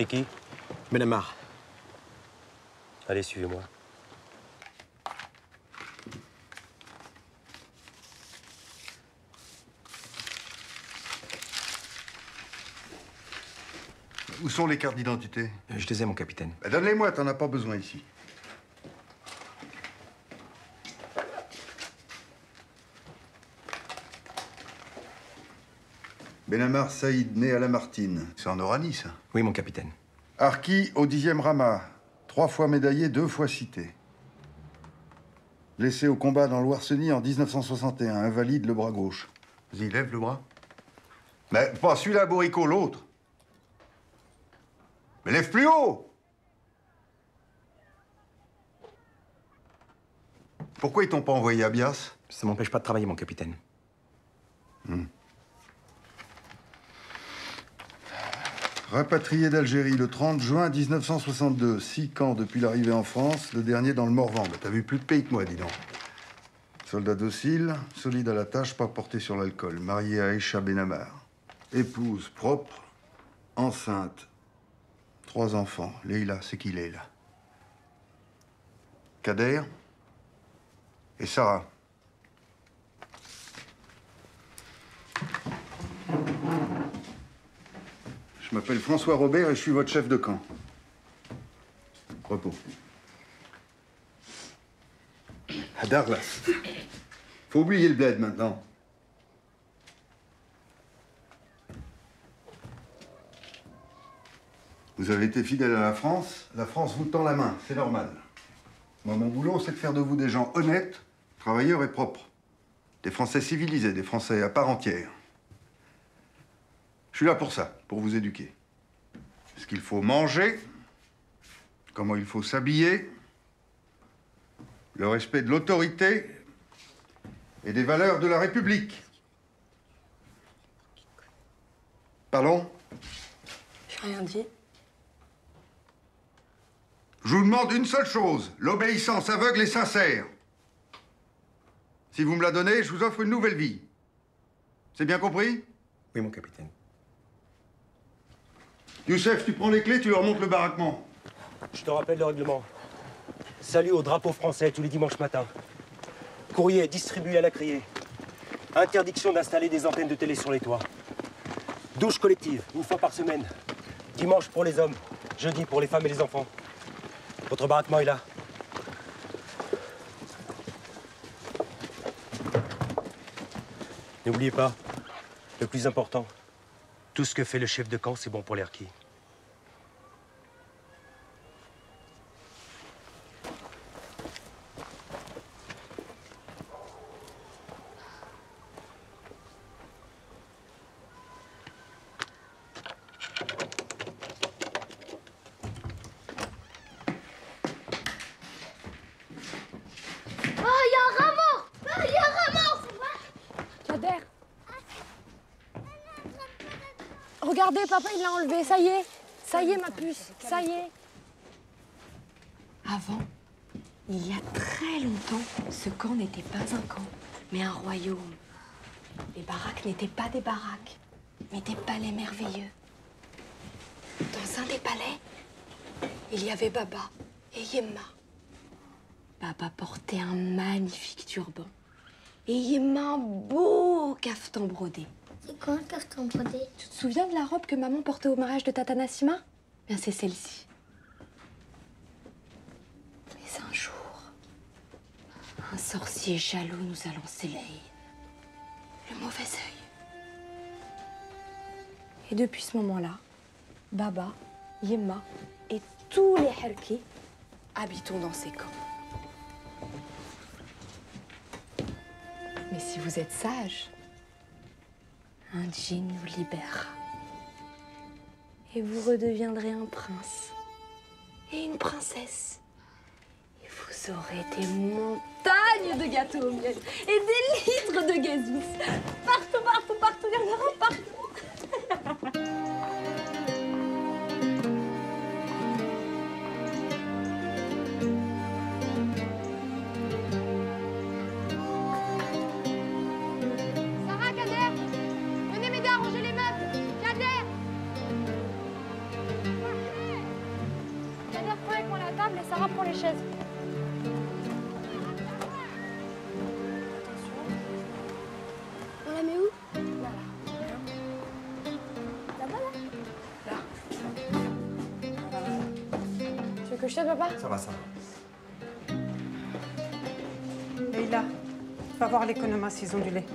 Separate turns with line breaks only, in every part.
T'es qui?
Benamar.
Allez, suivez-moi.
Où sont les cartes d'identité?
Je les ai, mon capitaine.
Bah, donne-les-moi, t'en as pas besoin ici. Benamar Saïd, né à Lamartine. C'est en Oranie, ça.
Oui, mon capitaine.
Harki au 10e Rama. 3 fois médaillé, 2 fois cité. Blessé au combat dans l'Ouarcenie en 1961. Invalide le bras gauche. Vas-y, lève le bras. Mais pas celui-là, Bourrico, l'autre. Mais lève plus haut! Pourquoi ils t'ont pas envoyé à Bias?
Ça m'empêche pas de travailler, mon capitaine.
Rapatrié d'Algérie le 30 juin 1962. 6 camps depuis l'arrivée en France, le dernier dans le Morvan. Bah, t'as vu plus de pays que moi, dis donc. Soldat docile, solide à la tâche, pas porté sur l'alcool. Marié à Aïcha Benamar. Épouse propre, enceinte. 3 enfants. Leïla, c'est qui Leïla? Kader et Sarah. Je m'appelle François Robert et je suis votre chef de camp. Repos. À Darlas. Faut oublier le bled maintenant. Vous avez été fidèle à la France vous tend la main, c'est normal. Moi, mon boulot, c'est de faire de vous des gens honnêtes, travailleurs et propres. Des Français civilisés, des Français à part entière. Je suis là pour ça, pour vous éduquer. Ce qu'il faut manger, comment il faut s'habiller, le respect de l'autorité et des valeurs de la République. Pardon?
J'ai rien dit.
Je vous demande une seule chose, l'obéissance aveugle et sincère. Si vous me la donnez, je vous offre une nouvelle vie. C'est bien compris?
Oui, mon capitaine.
Youssef, tu prends les clés, tu leur montres le baraquement.
Je te rappelle le règlement. Salut au drapeau français tous les dimanches matins. Courrier distribué à la criée. Interdiction d'installer des antennes de télé sur les toits. Douche collective, 1 fois par semaine. Dimanche pour les hommes, jeudi pour les femmes et les enfants. Votre baraquement est là. N'oubliez pas, le plus important, tout ce que fait le chef de camp, c'est bon pour les harkis.
Regardez, papa, il l'a enlevé, ça y est, ma puce, ça y est. Avant, il y a très longtemps, ce camp n'était pas un camp, mais un royaume. Les baraques n'étaient pas des baraques, mais des palais merveilleux. Dans un des palais, il y avait Baba et Yemma. Baba portait un magnifique turban et Yemma un beau cafetan brodé.
C'est quoi un cafetan brodé?
Tu te souviens de la robe que maman portait au mariage de Tata Nassima? Bien, c'est celle-ci. Mais un jour, un sorcier jaloux nous a lancé la haine, le mauvais œil. Et depuis ce moment-là, Baba, Yemma et tous les harkis habitons dans ces camps. Mais si vous êtes sages, un djinn vous libérera. Et vous redeviendrez un prince et une princesse. Et vous aurez des montagnes de gâteaux au miel et des litres de gazous. Partout, partout, partout, il y en aura partout.
Sarah, Kader, venez m'aider à ranger les meubles. Kader. pour les chaises.
On la met où?
Tu veux que je t'aide, papa?
Ça va, ça va.
Leïla, va voir l'économa s'ils ont du lait.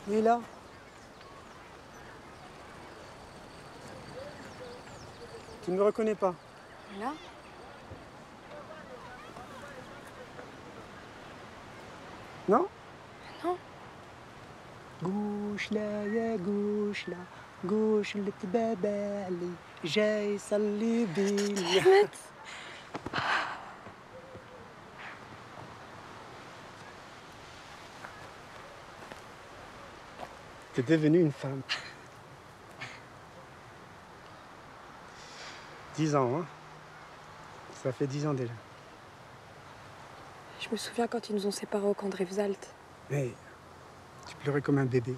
Leïla. Tu ne me reconnais pas?
Là?
Non?
Non.
قوش لا يا قوش لا قوش اللي تبابالي جاي يصلي بيا. T'es devenue une femme. 10 ans, hein? Ça fait 10 ans déjà.
Je me souviens quand ils nous ont séparés au camp de Rivesaltes.
Mais tu pleurais comme un bébé.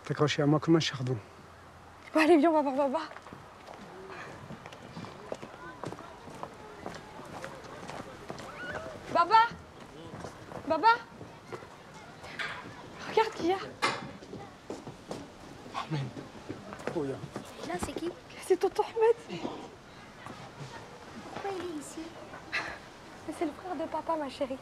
T'accrochais à moi comme un chardon.
Bon, allez, viens, on va voir papa. Baba! Baba! Regarde qui y a.
Oh, yeah.
Là, c'est qui?
C'est tonton Ahmed.
Pourquoi il est ici?
Mais c'est le frère de papa, ma chérie.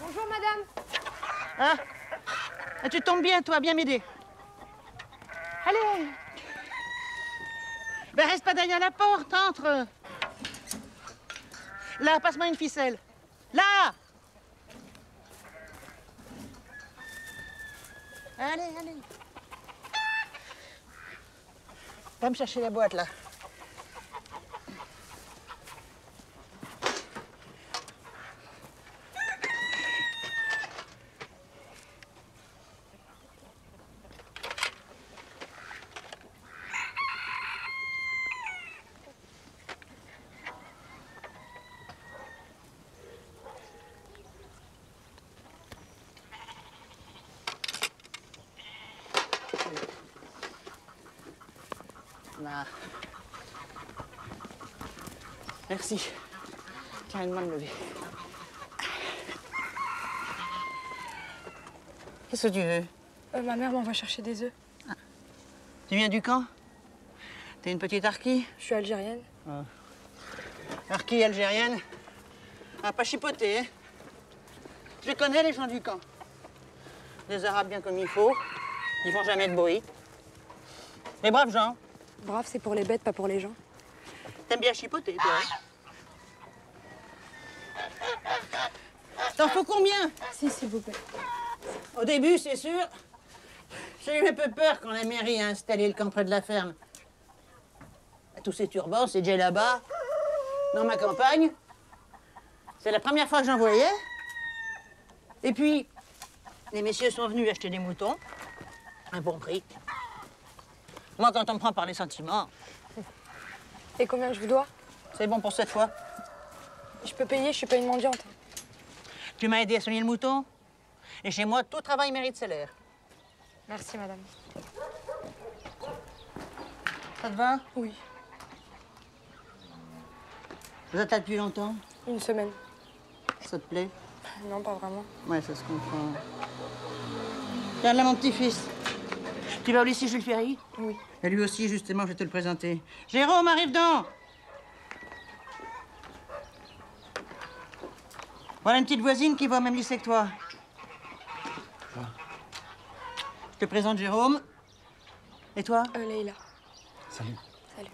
Bonjour, madame.
Hein? Ah, tu tombes bien, toi, bien m'aider. Allez! Ben, reste pas derrière la porte, entre. Là, passe-moi une ficelle. Là! Allez, allez. Va me chercher la boîte, là. Là. Merci. Tiens, une main de lever. Qu'est-ce que tu veux?
Ma mère m'envoie chercher des œufs.
Tu viens du camp? T'es une petite harkie?
Je suis algérienne.
Harkie algérienne? Ah, pas chipoter, hein? Je les connais, les gens du camp. Des Arabes bien comme il faut. Ils font jamais de bruit. Mais braves gens.
Brave, c'est pour les bêtes, pas pour les gens.
T'aimes bien chipoter, toi? T'en faut combien?
Si, s'il vous plaît.
Au début, c'est sûr. J'ai eu un peu peur quand la mairie a installé le camp près de la ferme. Tous ces turbans, ces djellabas, dans ma campagne. C'est la première fois que j'en voyais. Et puis, les messieurs sont venus acheter des moutons. Un bon prix. Moi, quand on me prend par les sentiments,
Et combien je vous dois?
c'est bon pour cette fois.
Je peux payer, je suis pas une mendiante.
Tu m'as aidé à soigner le mouton. Et chez moi, tout travail mérite salaire.
Merci, madame.
Ça te va?
Oui.
Vous êtes là depuis longtemps?
Une semaine.
Ça te plaît?
Non, pas vraiment.
Ouais, ça se comprend. Tiens, là, mon petit-fils. Tu vas au lycée Jules Ferry?
Oui.
Et lui aussi, justement, je vais te le présenter. Jérôme, arrive donc! Voilà une petite voisine qui va au même lycée que toi. te présente Jérôme. Et toi?
Leïla.
Salut.
Salut.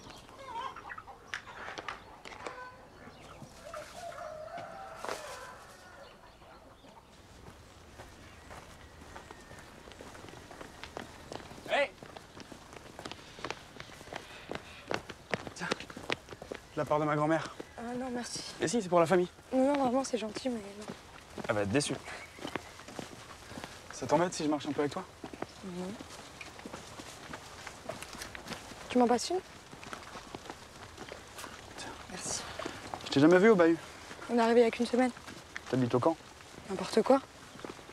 Hey! Tiens, de la part de ma grand-mère.
Ah non, merci.
Et si, c'est pour la famille.
Non, non, vraiment, c'est gentil, mais non.
Elle va être déçue. Ça t'embête si je marche un peu avec toi?
Non. Tu m'en passes une?
Tiens.
Merci.
Je t'ai jamais vu au bahut.
On est arrivé il y a qu'une semaine.
T'habites au camp?
N'importe quoi.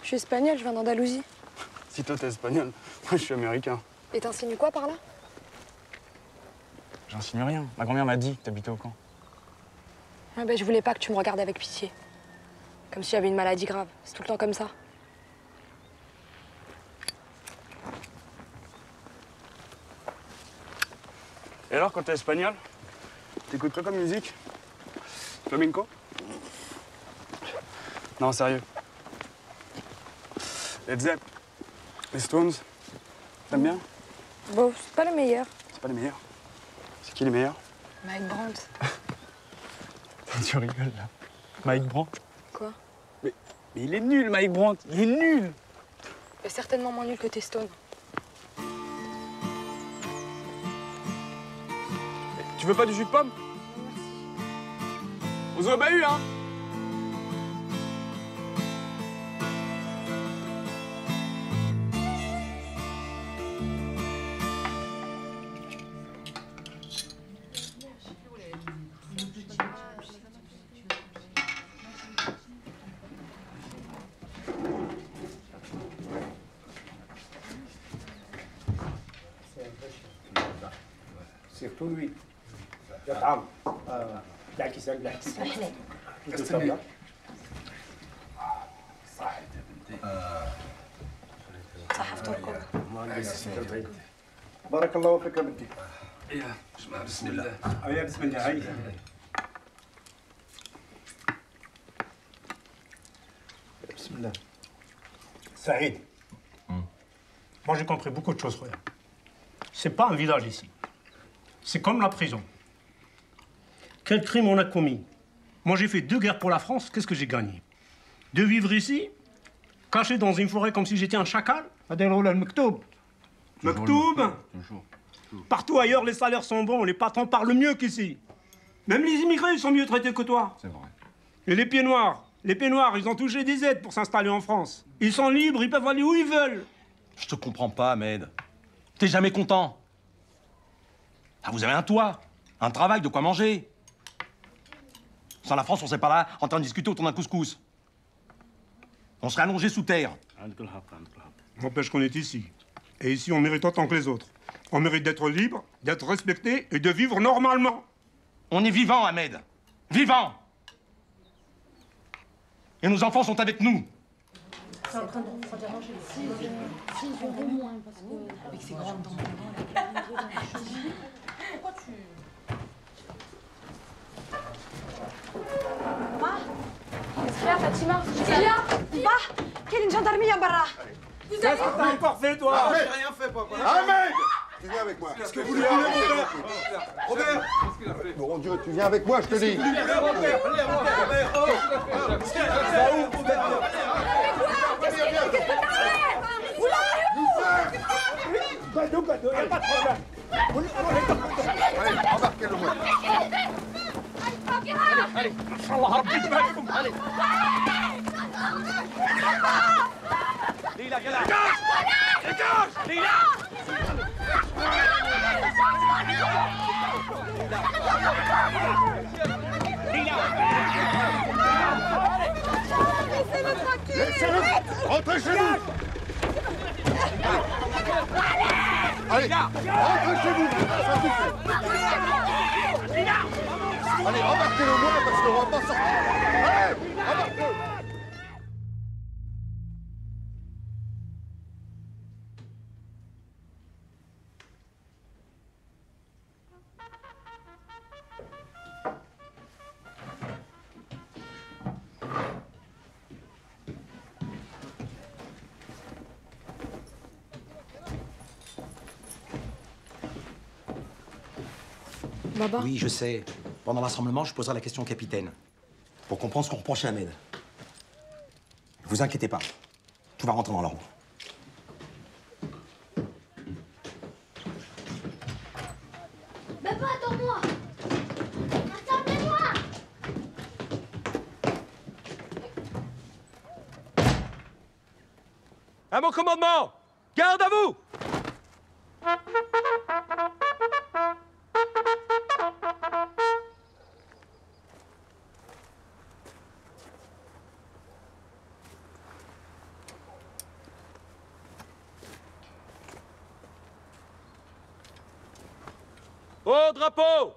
Je suis espagnole, je viens d'Andalousie.
Si toi t'es espagnol, moi je suis américain.
Et t'insinues quoi par là?
J'insinue rien. Ma grand-mère m'a dit que t'habitais au camp.
Ah ben, je voulais pas que tu me regardes avec pitié. Comme si j'avais une maladie grave. C'est tout le temps comme ça.
Et alors, quand t'es espagnol, t'écoutes quoi comme musique? Flamenco? Non, sérieux. Led Zepp, les Stones, t'aimes bien?
Bon, c'est pas le meilleur.
C'est pas les meilleurs. C'est qui les meilleurs?
Mike Brandt.
Tu rigoles, là. Mike Brandt?
Quoi?
Mais il est nul, Mike Brandt. Il est nul.
Il est certainement moins nul que tes Stones.
Tu veux pas du jus de pomme? On se voit au bahut, hein?
Surtout lui. يطعم بالعكس بالعكس
بارك الله فيك يا بنتي.
بسم الله.
يا بسم الله هاي.
بسم الله.
Saïd. Moi j'ai compris beaucoup de choses, frère. C'est pas un village ici. C'est comme la prison. Quel crime on a commis? Moi, j'ai fait 2 guerres pour la France. Qu'est-ce que j'ai gagné? De vivre ici, caché dans une forêt comme si j'étais un chacal? Mektoub. Partout ailleurs, les salaires sont bons. Les patrons parlent mieux qu'ici. Même les immigrés, ils sont mieux traités que toi.
C'est vrai.
Et les pieds noirs? Les pieds noirs, ils ont touché des aides pour s'installer en France. Ils sont libres, ils peuvent aller où ils veulent.
Je te comprends pas, Ahmed. T'es jamais content. Ah, vous avez un toit, un travail, de quoi manger. Sans la France, on serait pas là en train de discuter autour d'un couscous. On serait allongé sous terre.
N'empêche qu'on est ici. Et ici, on mérite autant que les autres. On mérite d'être libre, d'être respecté et de vivre normalement.
On est vivant, Ahmed. Vivant. Et nos enfants sont avec nous.
C'est en train de déranger. Si, je veux moins, parce que... Avec ses grandes dents. Pourquoi tu...
Qu'est-ce qu'il y a, Fatima? Qu'est-ce qu'il y a? Va! Quelle une gendarmerie à Barra?
Qu'est-ce que t'as encore fait, toi?
Ahmed! J'ai rien fait, papa. Ahmed! Tu viens avec moi. Qu'est-ce que vous voulez, Robert? Robert! Qu'est-ce qu'il a fait? Mon Dieu, tu viens avec moi, je te dis.
Gado, y a pas de problème.
Allez, embarquez-le moi.
Allez, Inch'Allah, Rabbi يبارككم. Allez.
Leïla, viens là. Dégage! Leïla!
Laissez-le! Rentrez chez vous! Allez, rentrez chez vous! Ça suffit! Allez, embarquez-le moi parce qu'on va pas sortir! Allez, embarquez-le!
Baba.
Oui, je sais. Pendant l'assemblement, je poserai la question au capitaine. Pour comprendre ce qu'on reproche à Ahmed. Ne vous inquiétez pas. Tout va rentrer dans l'ordre.
Papa, attends-moi. Attendez-moi.
À mon commandement! Garde à vous! Au drapeau!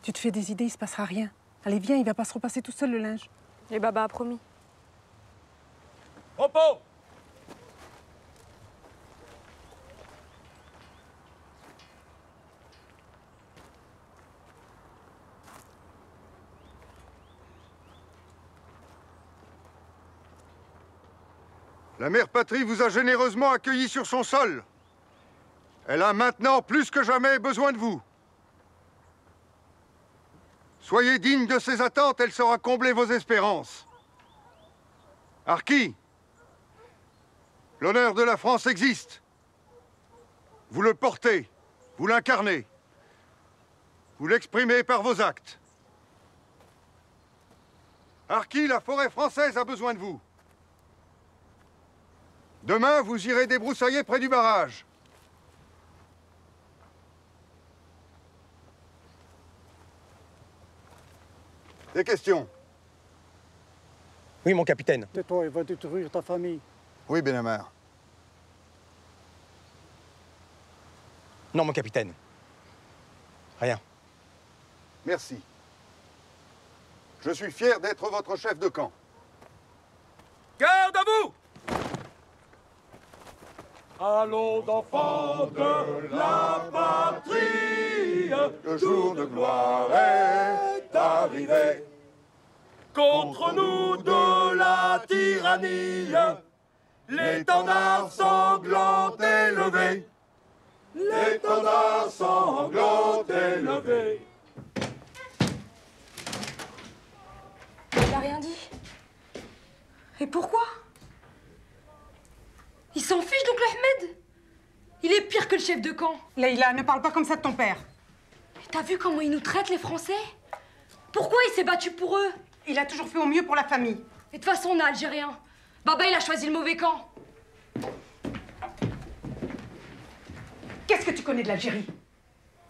Tu te fais des idées, il se passera rien. Allez, viens, il va pas se repasser tout seul le linge.
Et Baba a promis.
Repos!
La mère patrie vous a généreusement accueillis sur son sol. Elle a maintenant plus que jamais besoin de vous. Soyez dignes de ses attentes, elle saura combler vos espérances. Arki, l'honneur de la France existe. Vous le portez, vous l'incarnez. Vous l'exprimez par vos actes. Arki, la forêt française a besoin de vous. Demain, vous irez débroussailler près du barrage. Des questions?
Oui, mon capitaine.
Tais-toi, il va détruire ta famille.
Oui, Benamar.
Non, mon capitaine. Rien.
Merci. Je suis fier d'être votre chef de camp.
Garde à vous!
Allons d'enfants de la patrie,
Le jour de gloire est arrivé.
contre nous de la tyrannie, l'étendard sanglant est levé, l'étendard sanglant est levé.
Il a rien dit. Et pourquoi? Il s'en fiche donc le Ahmed? Il est pire que le chef de camp.
Leïla, ne parle pas comme ça de ton père.
T'as vu comment ils nous traitent les Français? Pourquoi il s'est battu pour eux?
Il a toujours fait au mieux pour la famille.
Et de toute façon, on est algérien. Baba, il a choisi le mauvais camp.
Qu'est-ce que tu connais de l'Algérie?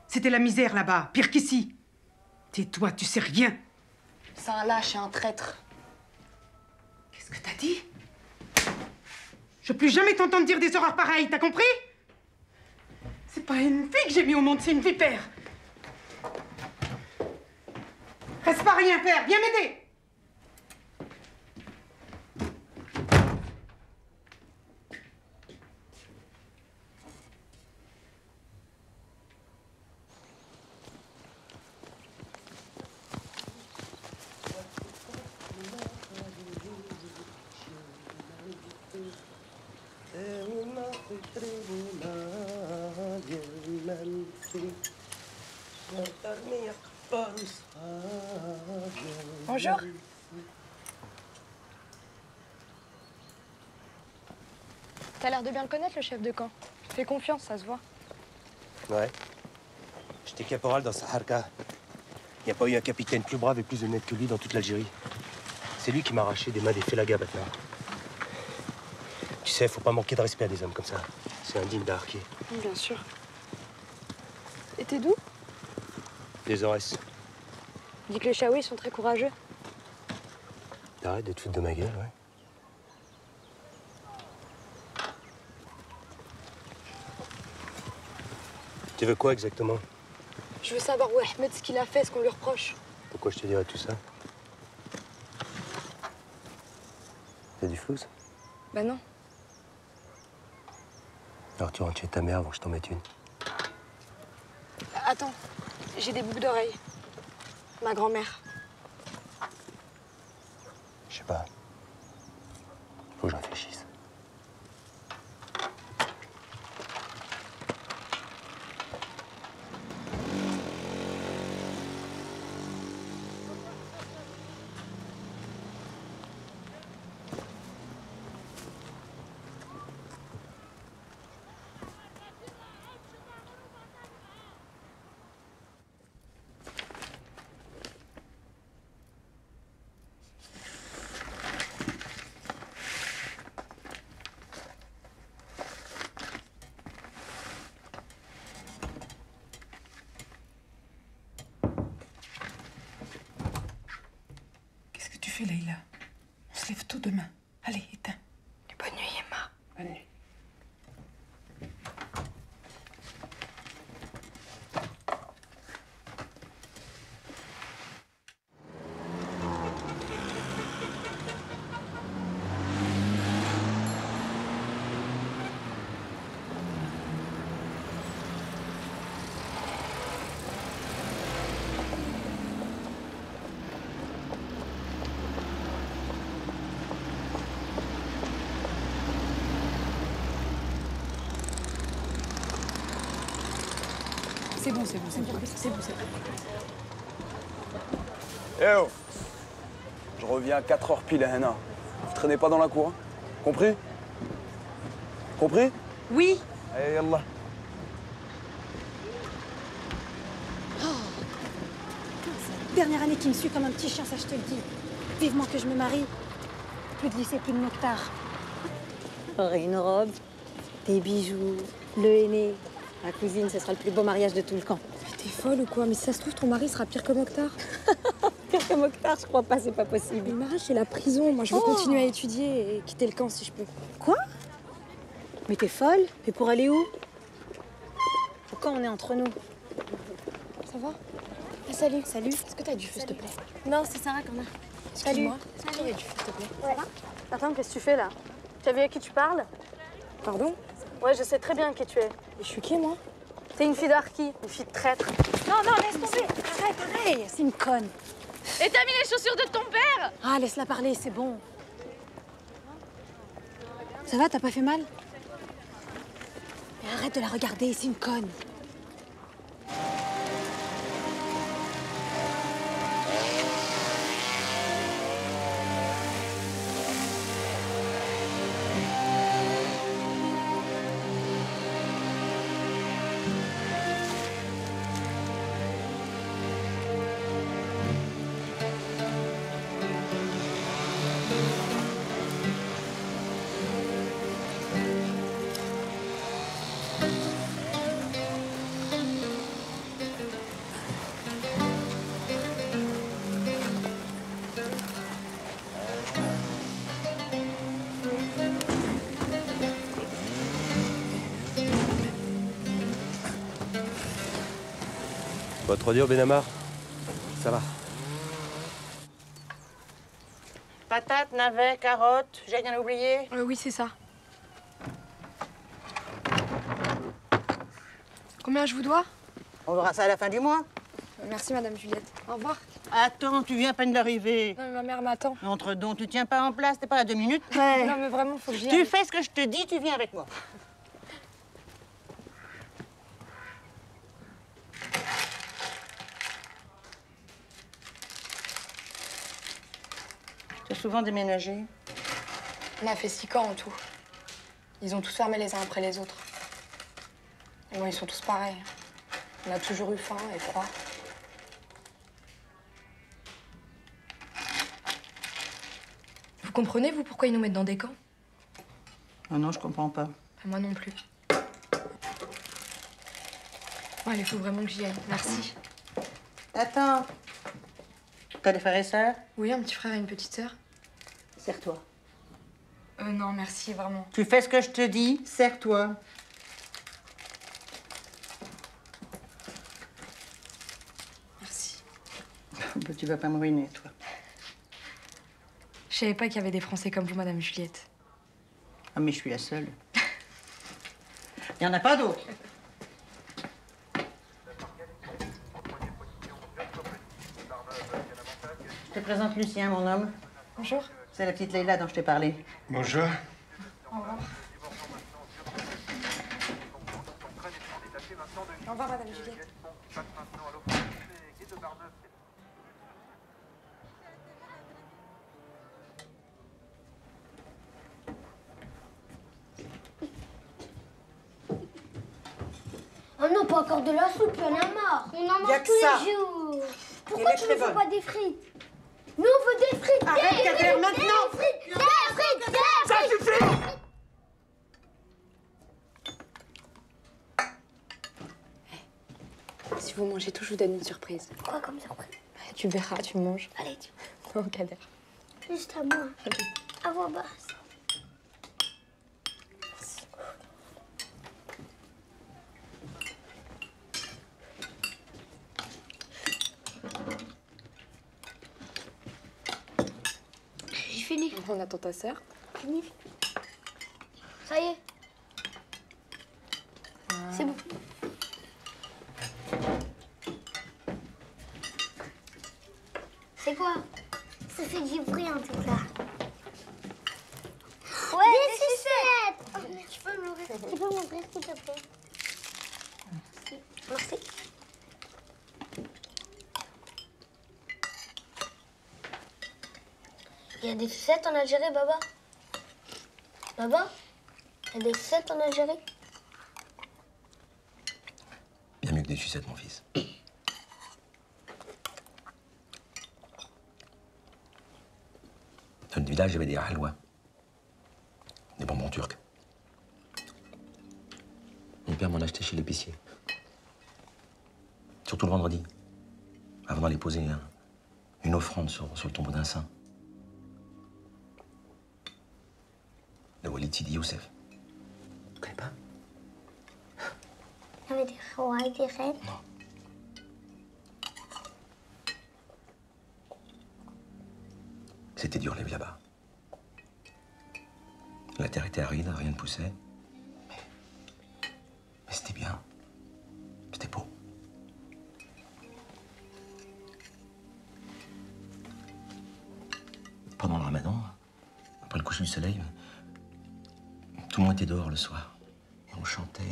C'était la misère là-bas, pire qu'ici. Tais-toi, tu sais rien.
C'est un lâche et un traître.
Qu'est-ce que t'as dit? Je veux plus jamais t'entendre dire des horreurs pareilles, t'as compris? C'est pas une fille que j'ai mis au monde, c'est une vipère. Reste pas à rien faire, viens m'aider.
Bonjour. T'as l'air de bien le connaître, le chef de camp. Fais confiance, ça se voit.
Ouais. J'étais caporal dans Saharka. Il n'y a pas eu un capitaine plus brave et plus honnête que lui dans toute l'Algérie. C'est lui qui m'a arraché des mains des Félagas maintenant. Tu sais, faut pas manquer de respect à des hommes comme ça. C'est indigne d'Arki.
Bien sûr. Et t'es d'où?
Des Aurès.
Dis que les Chaouis sont très courageux.
T'arrêtes de te foutre de ma gueule, ouais. Tu veux quoi exactement?
Je veux savoir où Ahmed, ce qu'il a fait, ce qu'on lui reproche.
Pourquoi je te dirais tout ça? T'as du flouze?
Bah non.
Alors tu rentres chez ta mère avant que je t'en mette une.
Attends, j'ai des boucles d'oreilles. Ma grand-mère.
Je sais pas. Faut que je réfléchisse.
Qu'est-ce que tu fais, Leïla? On se lève tôt demain. Allez, éteins.
Bonne nuit, Emma.
Bonne nuit. C'est bon, c'est bon, c'est bon. C'est bon, c'est bon.
Eh oh! Je reviens à 4 heures pile, Hana. Vous traînez pas dans la cour, hein? Compris? Compris?
Oui.
Allez, yallah.
Dernière année qui me suit comme un petit chien, ça je te le dis. Vivement que je me marie. Plus de lycée, plus de nectar. J'aurai une robe, des bijoux, le henné. Ma cousine, ce sera le plus beau mariage de tout le camp.
Mais t'es folle ou quoi? Mais si ça se trouve, ton mari sera pire que Mokhtar.
Pire que Mokhtar, je crois pas, c'est pas possible.
Le mariage, c'est la prison. Moi, je veux continuer à étudier et quitter le camp si je peux.
Quoi? Mais t'es folle? Mais pour aller où? Pourquoi on est entre nous?
Ça va? Ah, salut. Salut. Est-ce que t'as du feu, s'il te plaît?
Non, c'est Sarah qu'on a.
Salut. Est-ce que t'aurais du feu, s'il te plaît?
Ouais. Attends, qu'est-ce que tu fais là? Tu as vu à qui tu parles?
Pardon?
Ouais, je sais très bien qui tu es.
Et je suis qui, moi?
T'es une fille d'Arki, une fille de traître. Non, non, laisse tomber. Arrête. C'est une conne.
Et t'as mis les chaussures de ton père?
Ah, laisse-la parler, c'est bon. Ça va, t'as pas fait mal? Mais arrête de la regarder, c'est une conne.
Pas trop dur, Benamar? Ça va.
Patates, navets, carottes, j'ai rien oublié?
Oui, c'est ça. Combien je vous dois?
On verra ça à la fin du mois.
Merci, Madame Juliette. Au revoir.
Attends, tu viens à peine d'arriver.
Non, mais ma mère m'attend.
Entre donc, tu tiens pas en place, t'es pas à 2 minutes.
Non, mais vraiment, faut que j'y aille.
Tu fais ce que je te dis, tu viens avec moi. Tu as souvent déménagé?
On a fait 6 camps en tout. Ils ont tous fermé les uns après les autres. Et bon, ils sont tous pareils. On a toujours eu faim et froid. Vous comprenez, vous, pourquoi ils nous mettent dans des camps?
Ah non, je comprends pas.
Moi non plus. Bon, allez, faut vraiment que j'y aille. Merci.
Attends. T'as des frères et sœurs?
Oui, un petit frère et une petite sœur.
Serre-toi.
Non, merci, vraiment.
Tu fais ce que je te dis, serre-toi.
Merci.
Tu vas pas me ruiner, toi.
Je savais pas qu'il y avait des Français comme vous, Madame Juliette.
Ah, mais je suis la seule. Il n'y en a pas d'autres. Je te présente Lucien, mon homme.
Bonjour.
C'est la petite Leïla dont je t'ai parlé.
Bonjour.
Au revoir. Au revoir, Madame Juliette.
Oh non, pas encore de la soupe, il y en a marre. On en mange tous les jours. Pourquoi tu ne fais pas des frites? Nous, on veut des frites.
Arrête, Kader, maintenant.
Des frites.
Ça suffit!
Si vous mangez tout, je vous donne une surprise.
Quoi comme surprise?
Tu verras, tu manges.
Allez, tu...
Non, Kader.
Juste à moi. À voix basse. J'ai fini.
On attend ta sœur.
Fini. Ça y est. C'est bon. C'est quoi? Ça fait du bruit en tout cas. Ouais, des sucettes. Oh, tu peux m'ouvrir s'il te plaît? Merci. Il y a des sucettes en Algérie, Baba? Baba? Il y a des sucettes en Algérie?
Bien mieux que des sucettes, mon fils. Dans le village, il y avait des halwa. Des bonbons turcs. Mon père m'en achetait chez l'épicier. Surtout le vendredi. Avant d'aller poser une offrande sur le tombeau d'un saint. Le Walid Sidi Youssef. Tu connais pas?
Il y avait des rois et des reines.
Non. C'était dur, la vie là-bas. La terre était aride, rien ne poussait. Mais c'était bien. C'était beau. Pendant le ramadan, après le coucher du soleil, tout le monde était dehors le soir. Et on chantait,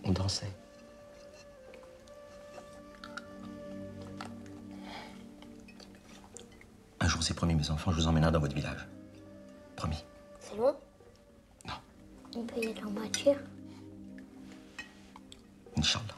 on dansait. Un jour, c'est promis, mes enfants, je vous emmènerai dans votre village. Promis.
C'est loin?
Non.
On peut y aller en voiture?
Inch'Allah.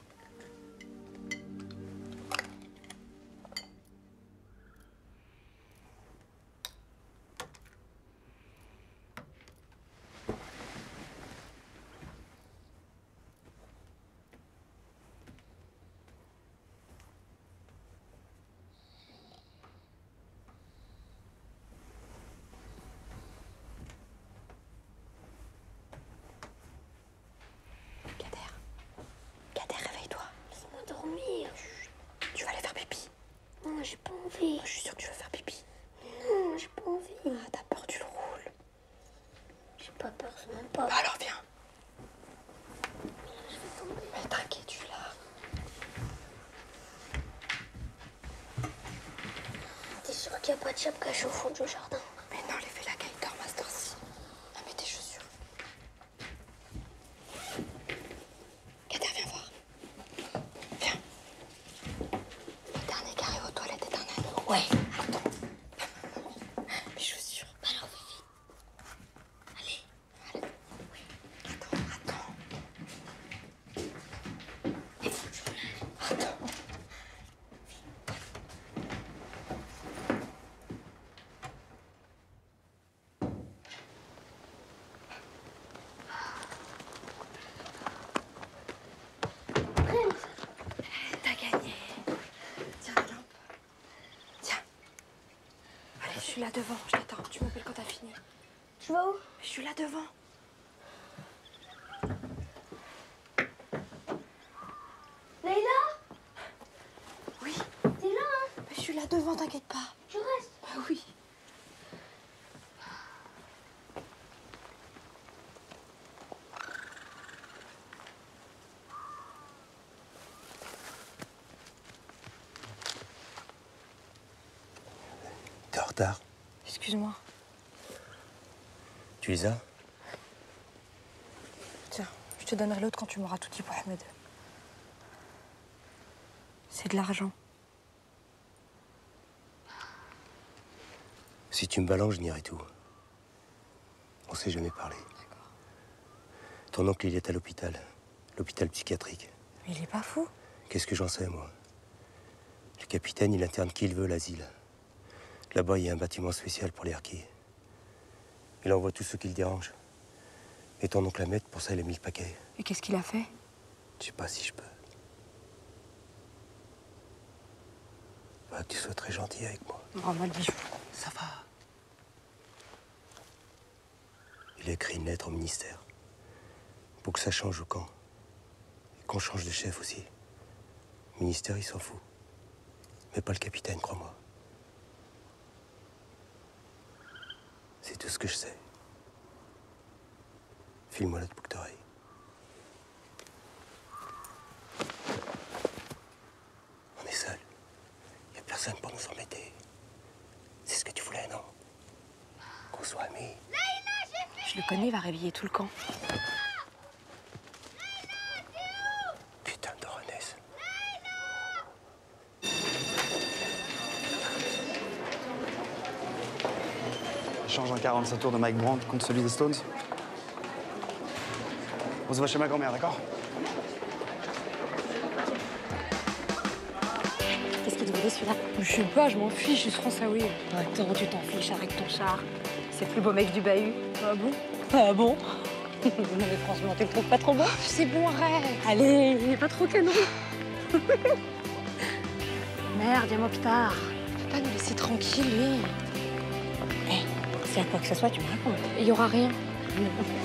Non, j'ai pas envie.
Je suis sûre que tu veux faire pipi.
Non, j'ai pas envie.
Ah, t'as peur, tu le roules.
J'ai pas peur, c'est même pas.
Bah alors viens.
Je vais tomber.
Mais t'inquiète, tu l'as.
T'es sûr qu'il n'y a pas de chape cachée au fond du jardin?
Mais non, les fais la gaïtor, Master-ci. Ah, mets tes chaussures. Kader, viens voir. Viens. Le dernier carré aux toilettes est un anneau.
Ouais.
Attends. Mes chaussures.
Alors, vite. Allez.
Allez. Oui. Attends.
Il faut que je me lève.
Attends. T'as gagné. Tiens la lampe. Tiens. Allez, je suis là devant, je t'attends. Tu m'appelles quand t'as fini.
Tu vas où?
Je suis là devant.
Leïla?
Oui.
T'es là, hein?
Mais je suis là devant, t'inquiète pas.
Tu restes?
Bah oui.
retard.
Excuse-moi.
Tu les as?
Tiens, je te donnerai l'autre quand tu m'auras tout dit pour Ahmed. C'est de l'argent.
Si tu me balances, je nierai tout. On s'est jamais parlé.
D'accord.
Ton oncle, il est à l'hôpital. L'hôpital psychiatrique.
Mais il est pas fou.
Qu'est-ce que j'en sais, moi? Le capitaine, il interne qui il veut à l'asile. Là-bas, il y a un bâtiment spécial pour les harkis. Il envoie tous ceux qui le dérangent. Et ton oncle Ahmed, pour ça, il a mis le paquet.
Et qu'est-ce qu'il a fait?
Je sais pas si je peux. Bah, que tu sois très gentil avec moi.
Rends-moi le bijou.
Ça va. Il a écrit une lettre au ministère. Pour que ça change au camp. Et qu'on change de chef aussi. Le ministère, il s'en fout. Mais pas le capitaine, crois-moi. C'est tout ce que je sais. File-moi l'autre boucle d'oreille. On est seuls. Il n'y a personne pour nous embêter. C'est ce que tu voulais, non? Qu'on soit amis.
Je le connais, il va réveiller tout le camp.
Putain de Renesse.
Échange en 45 tours de Mike Brandt contre celui des Stones. On se voit chez ma grand-mère, d'accord?
Qu'est-ce qu'il te voulait celui-là? Je sais pas, je m'en fiche, je suis françaoui. Attends, tu t'en fiches avec ton char. C'est le plus beau mec du bahut. Ah bon? Ah bon? Non mais franchement, tu le trouves pas trop beau? C'est bon, arrête. Allez, il est pas trop canon. Merde, viens-moi plus tard. Tu peux pas nous laisser tranquille, lui. Hé, s'il y a quoi que ce soit, tu me racontes. Il y aura rien.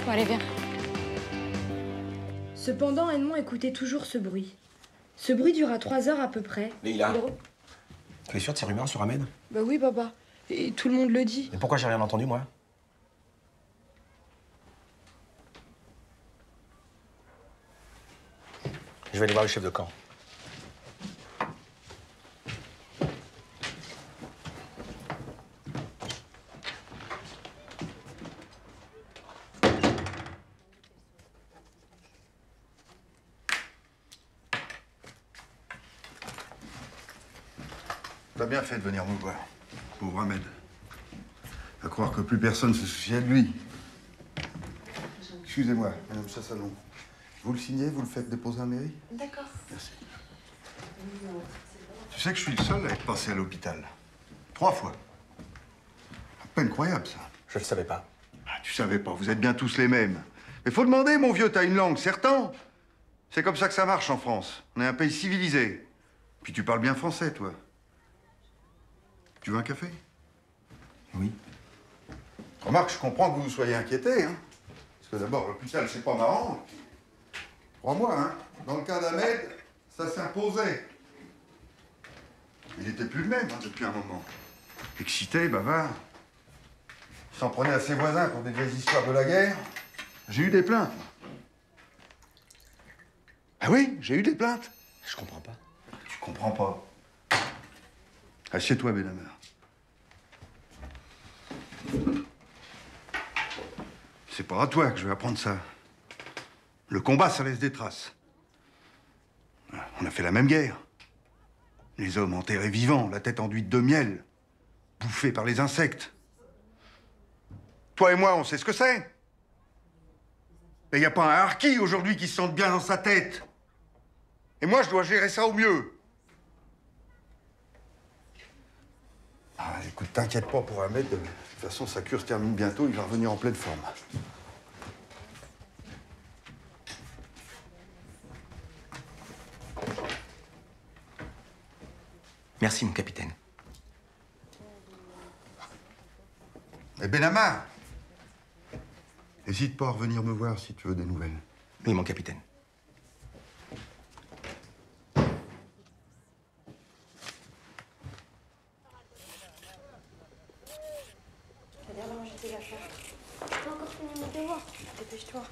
Bon, allez, viens.
Cependant, Edmond écoutait toujours ce bruit. Ce bruit dura 3 heures à peu près.
Leïla, tu es sûre de ces rumeurs sur Ahmed?
Bah oui, papa. Et tout le monde le dit.
Et pourquoi j'ai rien entendu, moi? Je vais aller voir le chef de camp.
T'as bien fait de venir me voir, pauvre Ahmed. À croire que plus personne se souciait de lui. Excusez-moi, Madame Chassalon. Vous le signez, vous le faites déposer en mairie?
D'accord.
Merci. Tu sais que je suis le seul à être passé à l'hôpital. 3 fois. Pas incroyable, ça.
Je le savais pas.
Ah, tu savais pas, vous êtes bien tous les mêmes. Mais faut demander, mon vieux, t'as une langue, certain. C'est comme ça que ça marche en France. On est un pays civilisé. Puis tu parles bien français, toi. Tu veux un café?
Oui.
Remarque, je comprends que vous soyez inquiété, hein. Parce que d'abord, l'hôpital, c'est pas marrant. Crois-moi, hein. Dans le cas d'Ahmed, ça s'imposait. Il était plus le même, hein, depuis un moment. Excité, bavard. Il s'en prenait à ses voisins pour des vieilles histoires de la guerre. J'ai eu des plaintes. Ah oui, j'ai eu des plaintes.
Je comprends pas.
Tu comprends pas. Assieds-toi, Benhammer. C'est pas à toi que je vais apprendre ça. Le combat, ça laisse des traces. On a fait la même guerre. Les hommes enterrés vivants, la tête enduite de miel, bouffés par les insectes. Toi et moi, on sait ce que c'est. Mais il n'y a pas un harki aujourd'hui qui se sente bien dans sa tête. Et moi, je dois gérer ça au mieux. Ah, écoute, t'inquiète pas pour Ahmed. De toute façon, sa cure se termine bientôt. Il va revenir en pleine forme.
Merci, mon capitaine.
Et Benhammer, n'hésite pas à revenir me voir si tu veux des nouvelles.
Oui, mon capitaine.
T'as l'air d'avoir jeté la chance. J'ai pas encore fini mon devoir. Dépêche-toi.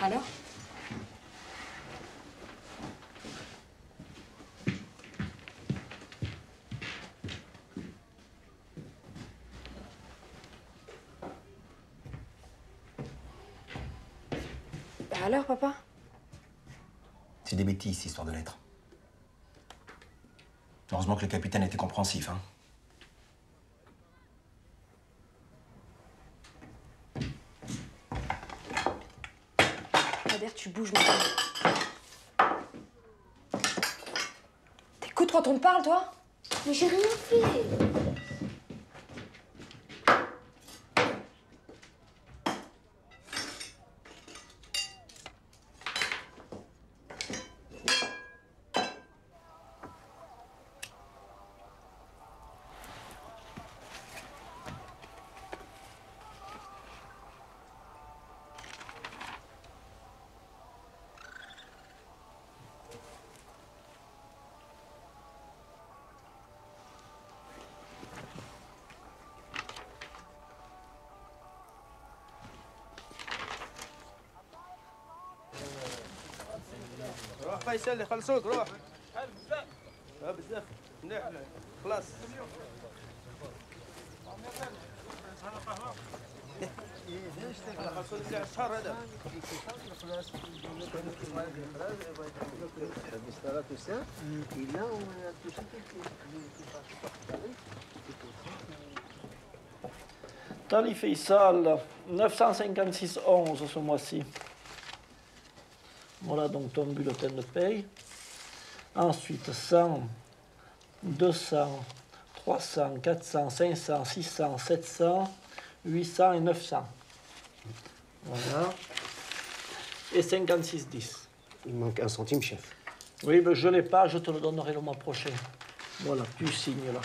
Alors? alors, papa?
C'est des bêtises, cette histoire de lettres. Heureusement que le capitaine était compréhensif, hein.
Kader, tu bouges maintenant. T'écoutes quand on te parle, toi?
Mais j'ai rien fait.
روح فيصل اللي خلصوك روح بزاف مليح خلاص خلصوا لي الشهر هذا
Tali Faisal, 956,11 ce mois-ci. Voilà donc ton bulletin de paye. Ensuite, 100, 200, 300, 400, 500, 600, 700, 800 et 900. Voilà. Et 56,10.
Il manque un centime, chef.
Oui, mais je ne l'ai pas, je te le donnerai le mois prochain. Voilà, tu signes là.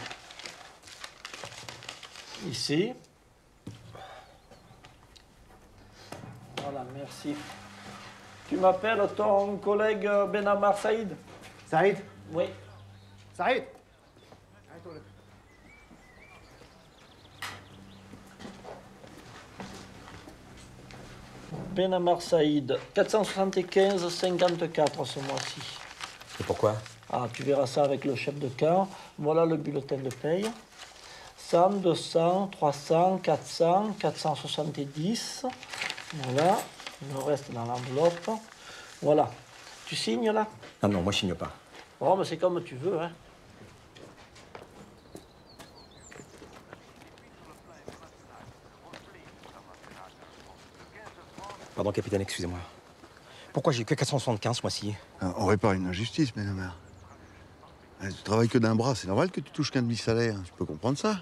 Ici. Voilà, merci. Tu m'appelles ton collègue Benamar Saïd?
Saïd?
Oui.
Saïd?
Benamar Saïd, 475,54 ce mois-ci.
Et pourquoi?
Ah, tu verras ça avec le chef de camp. Voilà le bulletin de paye. 100, 200, 300, 400, 470. Voilà. Le reste dans l'enveloppe. Voilà. Tu signes là?
Non, non, moi je signe pas.
Oh, mais c'est comme tu veux, hein.
Pardon, capitaine, excusez-moi. Pourquoi j'ai que 475 ce mois-ci?
On répare une injustice, Benamar. Tu travailles que d'un bras, c'est normal que tu touches qu'un demi-salaire. Je peux comprendre ça.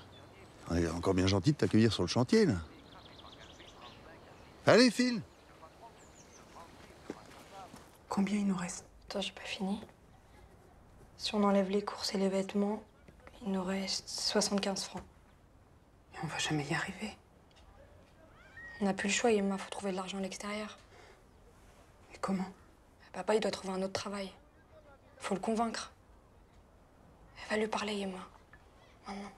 On est encore bien gentil de t'accueillir sur le chantier, là. Allez, file.
Combien il nous reste?
Attends, j'ai pas fini. Si on enlève les courses et les vêtements, il nous reste 75 francs.
Et on va jamais y arriver.
On n'a plus le choix, Yemma, faut trouver de l'argent à l'extérieur.
Et comment?
Papa, il doit trouver un autre travail. Faut le convaincre. Va lui parler, Yemma. Maintenant.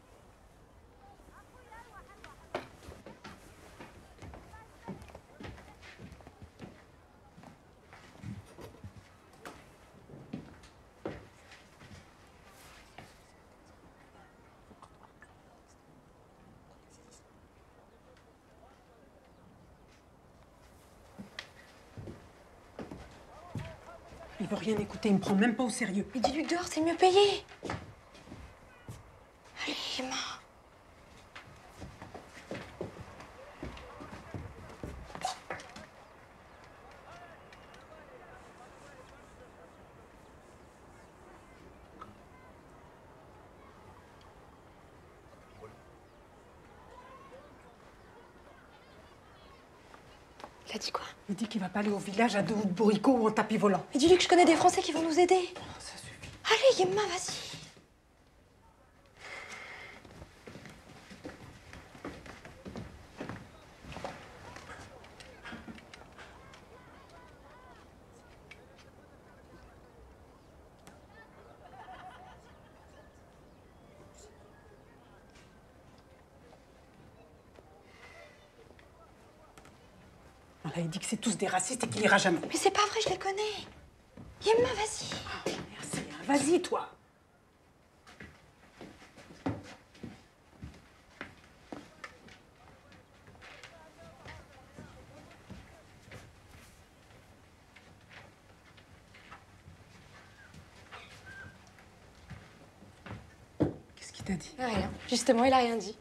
Il veut rien écouter, il me prend même pas au sérieux.
Mais dis-lui que dehors, c'est mieux payé. Allez, Yemma. Il a dit quoi?
Il dit qu'il va pas aller au village à dos de bourricot ou en tapis volant.
Mais dis-lui que je connais des Français qui vont nous aider. Ça suffit. Allez, Yemma, vas-y.
Là, il dit que c'est tous des racistes et qu'il ira jamais.
Mais c'est pas vrai, je les connais. Yemma, vas-y.
Oh, merci, hein. Vas-y, toi. t'a dit?
Rien. Justement, il a rien dit.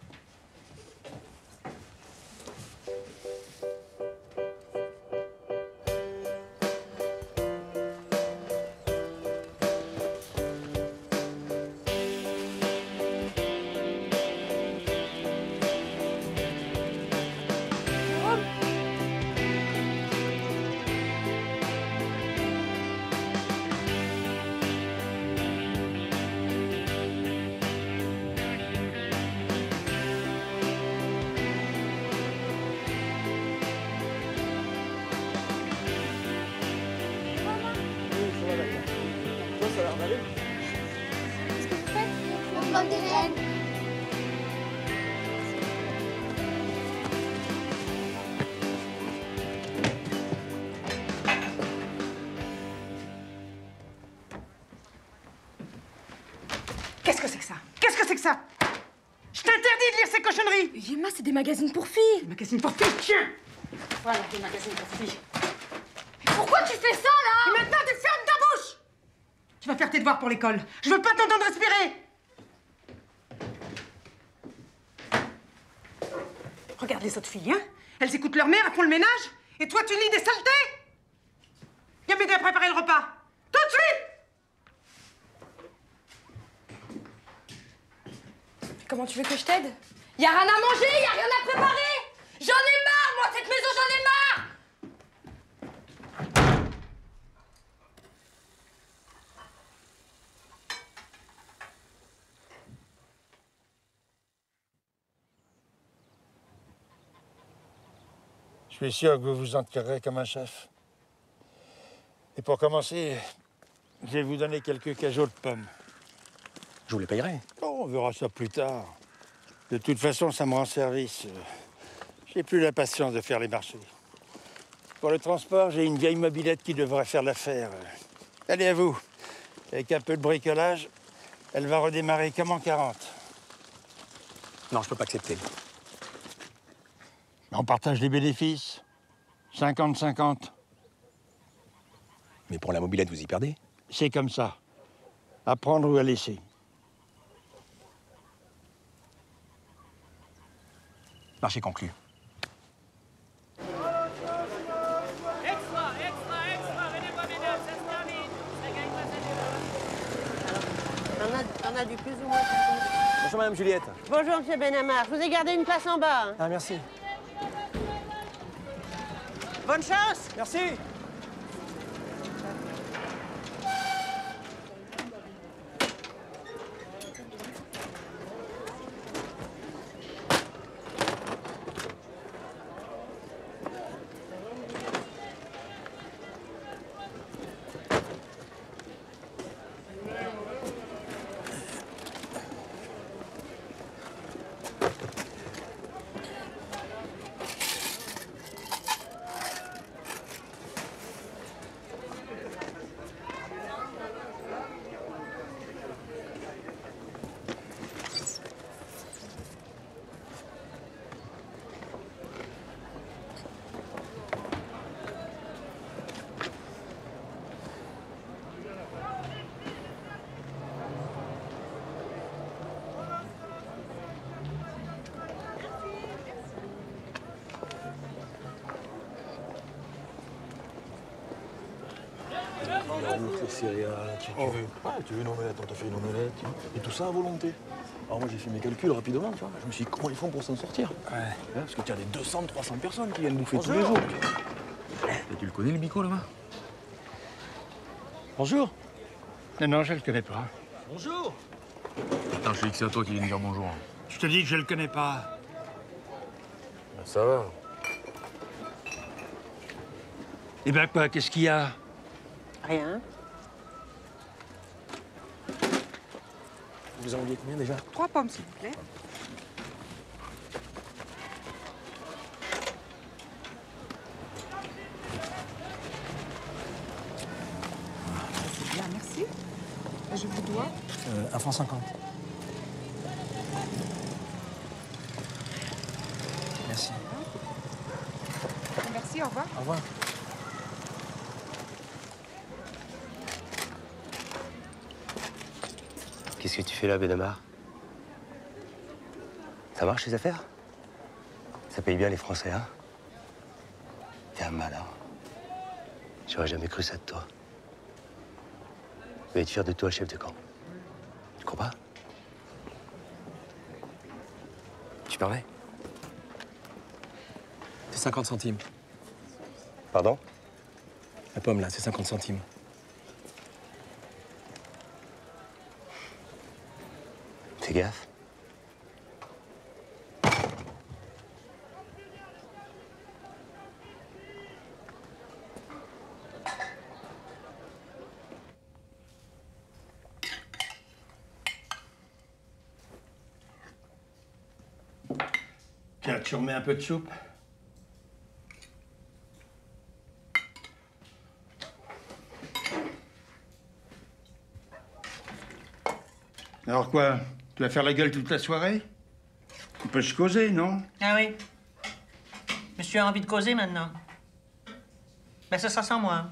Qu'est-ce que vous faites? On plante des graines.
Qu'est-ce que c'est que ça? Qu'est-ce que c'est que ça? Je t'interdis de lire ces cochonneries!
Yéma, c'est des magazines pour filles!
Des magazines pour filles, tiens! Voilà, des magazines pour filles.
Pourquoi tu fais ça, là?
Et maintenant, tu fermes ta bouche! Tu vas faire tes devoirs pour l'école. Je veux pas t'entendre respirer! Regarde les autres filles, hein? Elles écoutent leur mère, elles font le ménage, et toi, tu lis des saletés! Viens m'aider à préparer le repas! Tout de suite!
Comment tu veux que je t'aide? Y a rien à manger, y a rien à préparer! J'en ai marre, moi, cette maison, j'en ai marre!
Je suis sûr que vous vous en tirerez comme un chef. Et pour commencer, je vais vous donner quelques cajots de pommes.
Je vous les payerai.
Oh, on verra ça plus tard. De toute façon, ça me rend service. J'ai plus la patience de faire les marchés. Pour le transport, j'ai une vieille mobilette qui devrait faire l'affaire. Allez, à vous. Avec un peu de bricolage, elle va redémarrer comme en 40.
Non, je peux pas accepter.
On partage les bénéfices. 50-50.
Mais pour la mobilette, vous y perdez?
C'est comme ça. À prendre ou à laisser.
Marché conclu.
Extra, venez voir mesdames, ça se termine. Ça gagne pas, ça
T'en as du plus ou moins.
Bonjour, Madame Juliette.
Bonjour, Monsieur Benamar. Je vous ai gardé une place en bas. Hein.
Ah, merci.
Bonne chance.
Merci.
Céréales, tu veux une omelette, on t'a fait une omelette, et tout ça à volonté. Alors moi j'ai fait mes calculs rapidement, tu vois. Je me suis dit comment ils font pour s'en sortir. Parce que tu as des 200-300 personnes qui viennent bouffer tous les jours. Et tu le connais le bico là-bas?
Bonjour. Non, je le connais pas.
Bonjour. Attends, je te dis que c'est à toi qui viens me dire bonjour.
Je te dis que je le connais pas.
Ben, ça va.
Eh ben quoi, qu'est-ce qu'il y a?
Rien.
Vous en vouliez combien déjà?
3 pommes, s'il vous plaît. C'est bien, merci. Je vous dois
1 franc 50. Merci.
Merci, au revoir.
Au revoir.
Qu'est-ce que tu fais là, Benamar? Ça marche les affaires? Ça paye bien les Français, hein? T'es un malin. J'aurais jamais cru ça de toi. Je vais être fier de toi, chef de camp. Tu crois pas? Tu permets?
C'est 50 centimes.
Pardon?
La pomme, là, c'est 50 centimes.
Fais gaffe.
Tiens, tu remets un peu de soupe. Alors quoi? Tu vas faire la gueule toute la soirée? On peut se causer, non?
Ah oui. Monsieur a envie de causer maintenant. Ben, ce sera sans moi.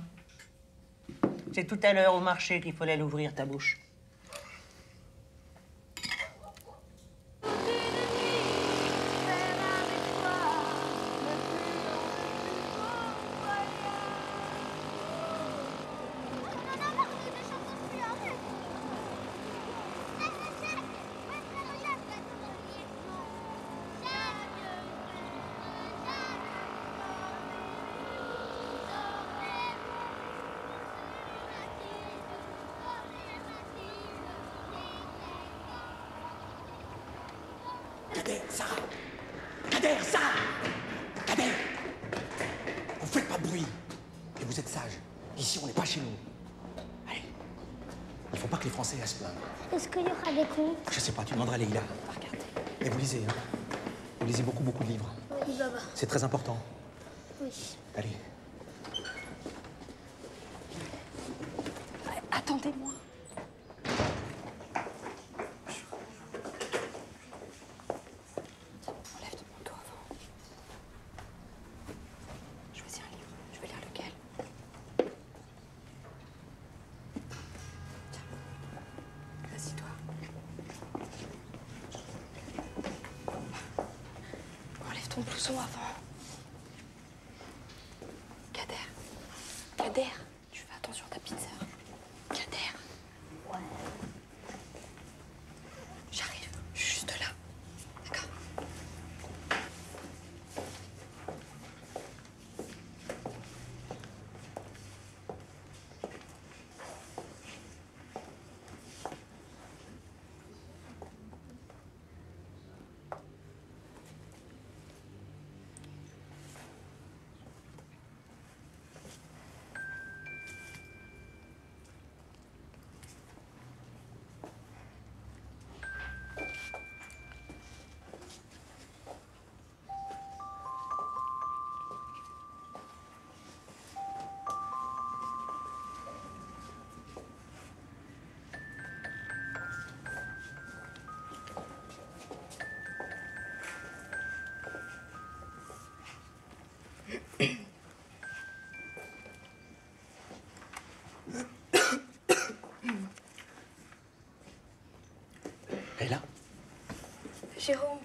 C'est tout à l'heure au marché qu'il fallait l'ouvrir, ta bouche.
Kader, Sarah! Kader, Sarah! Kader! Vous faites pas de bruit. Et vous êtes sages. Ici, on n'est pas chez nous. Allez. Il faut pas que les Français aient à se plaindre.
Est-ce qu'il y aura des contes?
Je sais pas, tu demanderas à Leïla. Regarde. Et vous lisez, hein? Vous lisez beaucoup, beaucoup de livres.
Oui, papa.
C'est très important.
Oui.
Allez.
Attendez-moi. Enlève ton manteau avant. Choisis un livre. Je vais lire lequel. Tiens. Assis-toi. Enlève ton blouson avant. Kader. Kader. Tu fais attention à ta petite sœur. Kader. Ouais. J'arrive. Je suis juste là. D'accord?
Leïla,
Jérôme.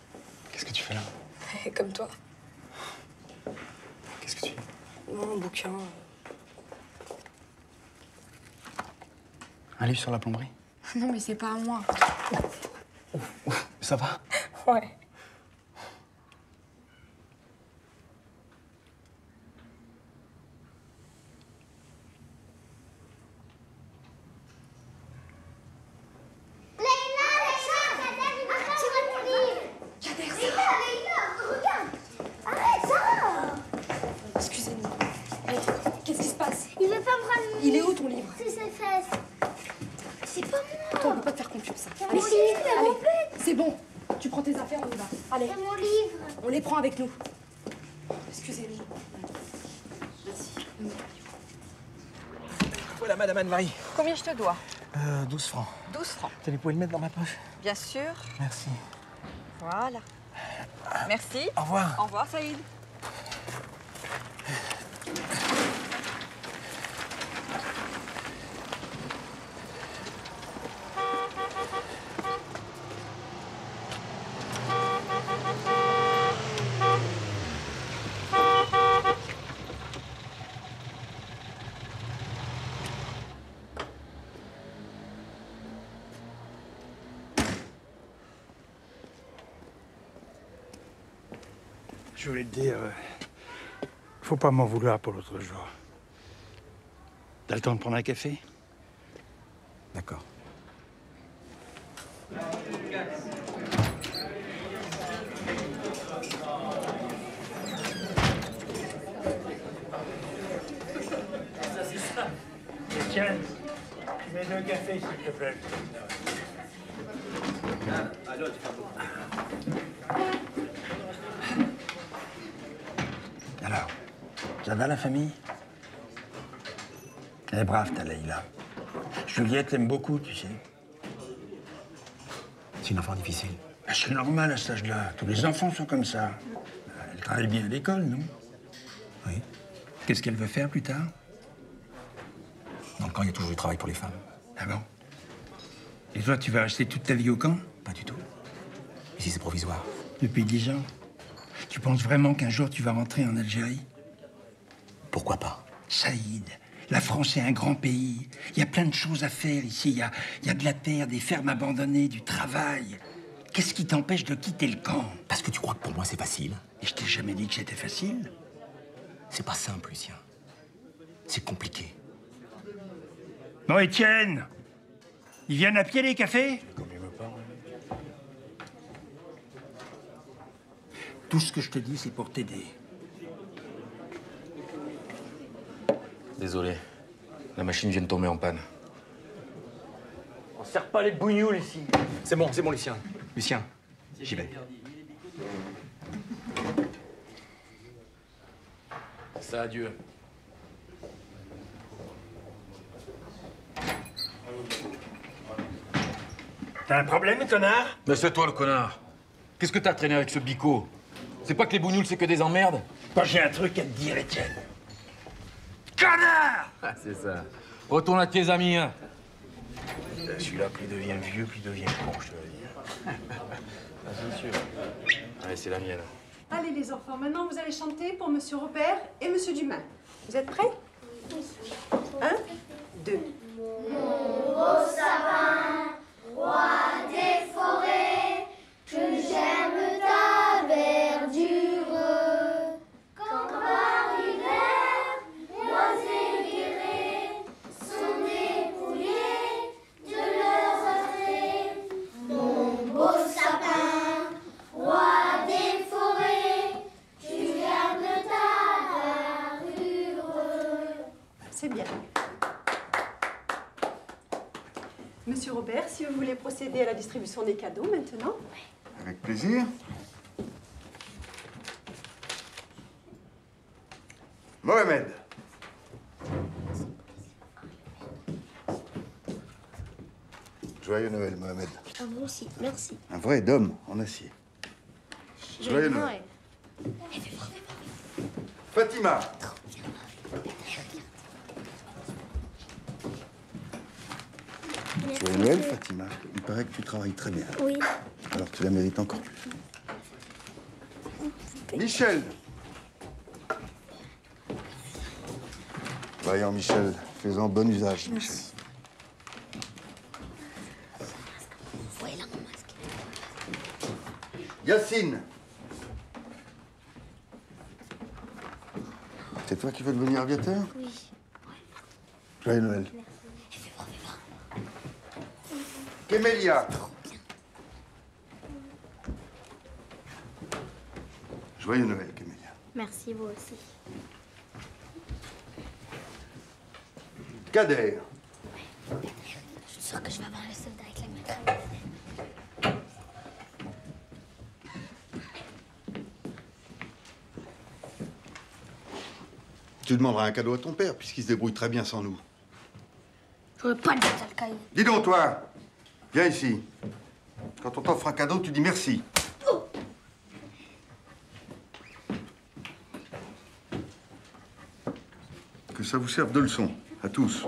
qu'est-ce que tu fais là?
Comme toi.
Qu'est-ce que tu...
Non, un bouquin.
Un livre sur la plomberie?
Non, mais c'est pas à moi.
Ça va?
Ouais. Excusez-moi. Allez, qu'est-ce qui se passe?
Il veut pas me ramener.
Il est où ton livre?
C'est ses fesses. C'est pas moi.
Toi, on peut pas te faire confiance.
C'est
Allez,
mon livre, c'est
allez.
mon pète.
C'est bon. Tu prends tes affaires, on y va. Allez.
C'est mon livre.
On les prend avec nous. Excusez-moi. Merci.
Voilà, madame Anne-Marie.
Combien je te dois?
12 francs.
12 francs.
Vous pouvez le mettre dans ma poche?
Bien sûr.
Merci.
Voilà. Merci.
Au revoir.
Au revoir, Saïd.
Je voulais te dire, faut pas m'en vouloir pour l'autre jour. T'as le temps de prendre un café?
D'accord.
Tiens, mets 2 cafés, s'il te plaît.
Alors, ça va la famille? Elle est brave, ta Leïla. Juliette l'aime beaucoup, tu sais. C'est une enfant difficile. Ah, c'est normal à cet âge-là. Tous les enfants sont comme ça. Elle travaille bien à l'école, non? Oui. Qu'est-ce qu'elle veut faire plus tard? Dans le camp, il y a toujours du travail pour les femmes. Ah bon? Et toi, tu vas rester toute ta vie au camp? Pas du tout. Ici, c'est provisoire. Depuis 10 ans? Tu penses vraiment qu'un jour, tu vas rentrer en Algérie? Pourquoi pas? Saïd, la France est un grand pays. Il y a plein de choses à faire ici. Il y a de la terre, des fermes abandonnées, du travail. Qu'est-ce qui t'empêche de quitter le camp? Parce que tu crois que pour moi, c'est facile. Et je t'ai jamais dit que c'était facile. C'est pas simple, Lucien. C'est compliqué.
Bon, Étienne, ils viennent à pied, les cafés? Tout ce que je te dis, c'est pour t'aider.
Désolé. La machine vient de tomber en panne.
On serre pas les bougnoules ici.
C'est bon, Lucien. Lucien, j'y vais. Ça, adieu.
T'as un problème, connard?
Mais c'est toi le connard. Qu'est-ce que t'as traîné avec ce bico? C'est pas que les bougnoules, c'est que des emmerdes?
Moi, j'ai un truc à te dire, Étienne. Connard!
Ah, c'est ça. Retourne à tes amis, hein.
Celui-là, plus il devient vieux, plus il devient con, je te le dis.
Ah, c'est sûr. Allez, c'est la mienne.
Allez les enfants, maintenant vous allez chanter pour Monsieur Robert et Monsieur Dumas. Vous êtes prêts? 1, 2.
Mon beau sapin, roi des forêts, que j'aime ta verdure. Quand par l'hiver, mois égarés sont dépouillés de leurs attraits. Mon beau sapin, roi des forêts, tu gardes ta verdure.
C'est bien. Monsieur Robert, si vous voulez procéder à la distribution des cadeaux maintenant.
Avec plaisir. Mohamed. Joyeux Noël, Mohamed.
À vous aussi, merci.
Un vrai dôme en acier. Joyeux Noël. Fatima. Joyeux Noël, Fatima. Il paraît que tu travailles très bien.
Oui.
Alors tu la mérites encore plus. Michel. Voyons, Michel, fais-en bon usage.
Merci. Voilà mon masque.
Yacine. C'est toi qui veux devenir aviateur?
Oui.
Joyeux Noël. Kémélia. Joyeux Noël, Kémélia.
Merci, vous aussi.
Kader.
Je suis sûre que je vais avoir le soldat avec la mitrailleuse.
Tu demanderas un cadeau à ton père, puisqu'il se débrouille très bien sans nous.
Je veux pas de sale caillou.
Dis donc, toi, viens ici. Quand on t'offre un cadeau, tu dis merci. Que ça vous serve de leçon, à tous.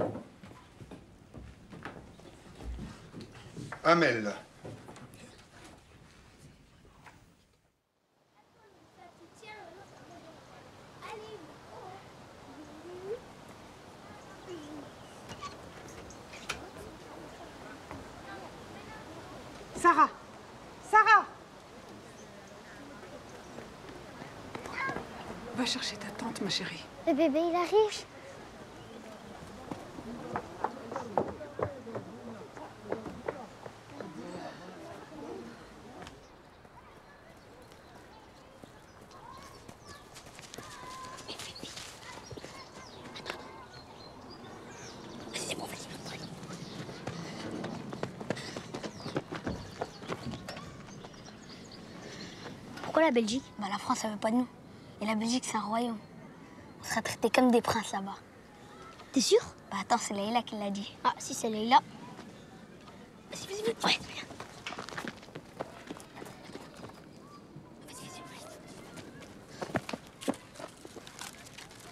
Amel.
Sarah! Sarah! Va chercher ta tante, ma chérie.
Le bébé, il arrive. Pourquoi la Belgique? Bah la France, ça veut pas de nous. Et la Belgique, c'est un royaume. On serait traités comme des princes là-bas. T'es sûr? Bah attends, c'est Leïla qui l'a dit. Ah, si c'est Leïla. Vas-y, vas-y, vas-y. Ouais, viens.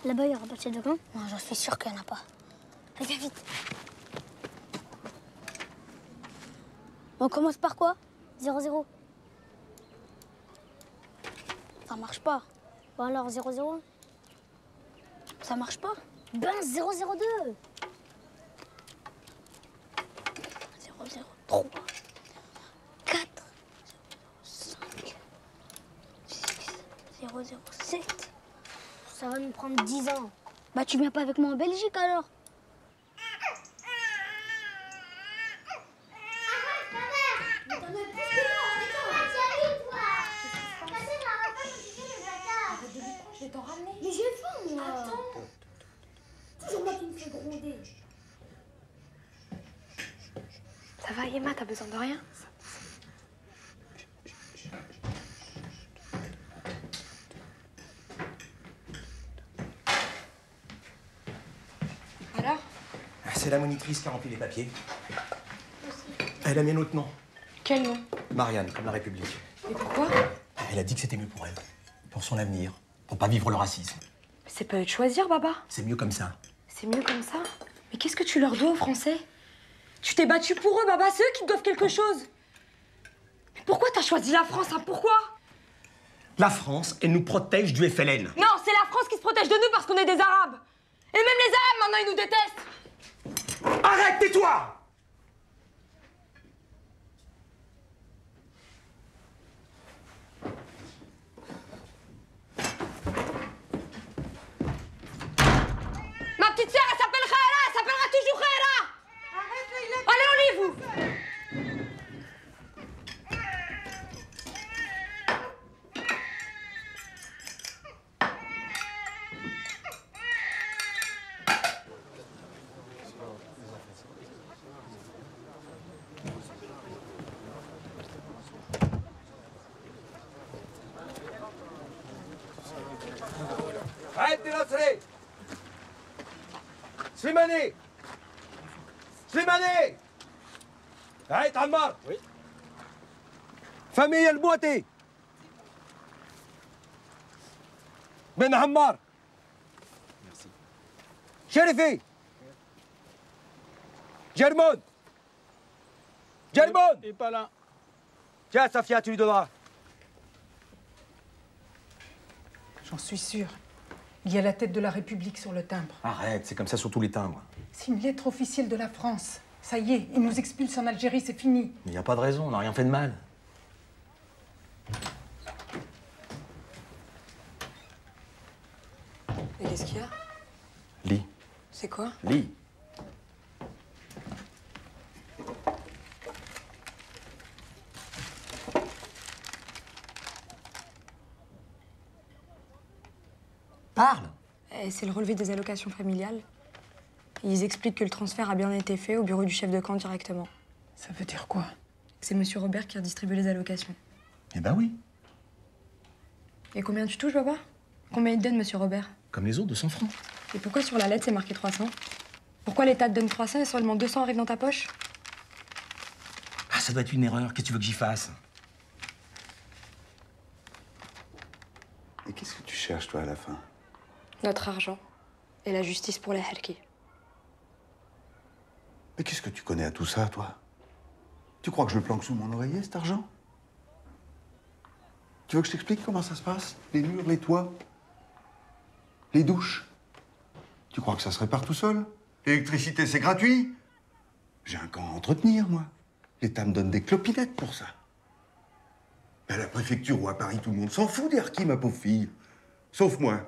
Là-bas, il y aura pas de chef de camp? Non, j'en suis sûre qu'il n'y en a pas. Allez, viens vite. On commence par quoi? 0-0. Ça marche pas. Bon alors 0-0. Ça marche pas. Ben 0-0-2. 0-0-3. 4. 5. 6. 0-0-7. Ça va nous prendre 10 ans. Bah tu viens pas avec moi en Belgique alors?
Je vais t'en ramener.
Mais j'ai faim, moi.
Attends.
Toujours moi qui me fais gronder.
Ça va, Emma, t'as besoin de rien? Alors?
C'est la monitrice qui a rempli les papiers. Elle a mis un autre nom.
Quel nom?
Marianne, comme la République.
Et pourquoi?
Elle a dit que c'était mieux pour elle. Pour son avenir. Pour pas vivre le racisme.
C'est pas eux de choisir, Baba.
C'est mieux comme ça.
C'est mieux comme ça. Mais qu'est-ce que tu leur dois aux Français? Tu t'es battu pour eux, Baba. C'est eux qui te doivent quelque chose. Mais pourquoi t'as choisi la France, hein? Pourquoi?
La France, elle nous protège du FLN.
Non, c'est la France qui se protège de nous parce qu'on est des Arabes. Et même les Arabes, maintenant, ils nous détestent.
Arrête, tais-toi!
Ma petite sœur, elle s'appelle Khaira. Elle s'appellera toujours Khaira. Allez, au lit, vous.
Arrête نصري سليماني سليماني arrête عمار oui famille البوتي بن عمار merci شريفي Germond Germond
Il est pas là.
Tiens, Safia, tu lui donneras.
J'en suis sûre. Il y a la tête de la République sur le timbre.
Arrête, c'est comme ça sur tous les timbres.
C'est une lettre officielle de la France. Ça y est, ils nous expulsent en Algérie, c'est fini.
Il n'y a pas de raison, on n'a rien fait de mal.
Et qu'est-ce qu'il y a?
Lis.
C'est quoi?
Lis. Parle.
C'est le relevé des allocations familiales. Ils expliquent que le transfert a bien été fait au bureau du chef de camp directement.
Ça veut dire quoi?
C'est monsieur Robert qui a distribué les allocations.
Eh ben oui.
Et combien tu touches, Baba? Combien il te donne, monsieur Robert?
Comme les autres, 200 francs.
Et pourquoi sur la lettre c'est marqué 300? Pourquoi l'État te donne 300 et seulement 200 arrivent dans ta poche?
Ah, ça doit être une erreur. Qu'est-ce que tu veux que j'y fasse?
Et qu'est-ce que tu cherches, toi, à la fin?
Notre argent. Et la justice pour les Harkis.
Mais qu'est-ce que tu connais à tout ça, toi? Tu crois que je le planque sous mon oreiller, cet argent? Tu veux que je t'explique comment ça se passe? Les murs, les toits, les douches. Tu crois que ça se répare tout seul? L'électricité, c'est gratuit? J'ai un camp à entretenir, moi. L'État me donne des clopinettes pour ça. À la préfecture ou à Paris, tout le monde s'en fout des harkis, ma pauvre fille. Sauf moi.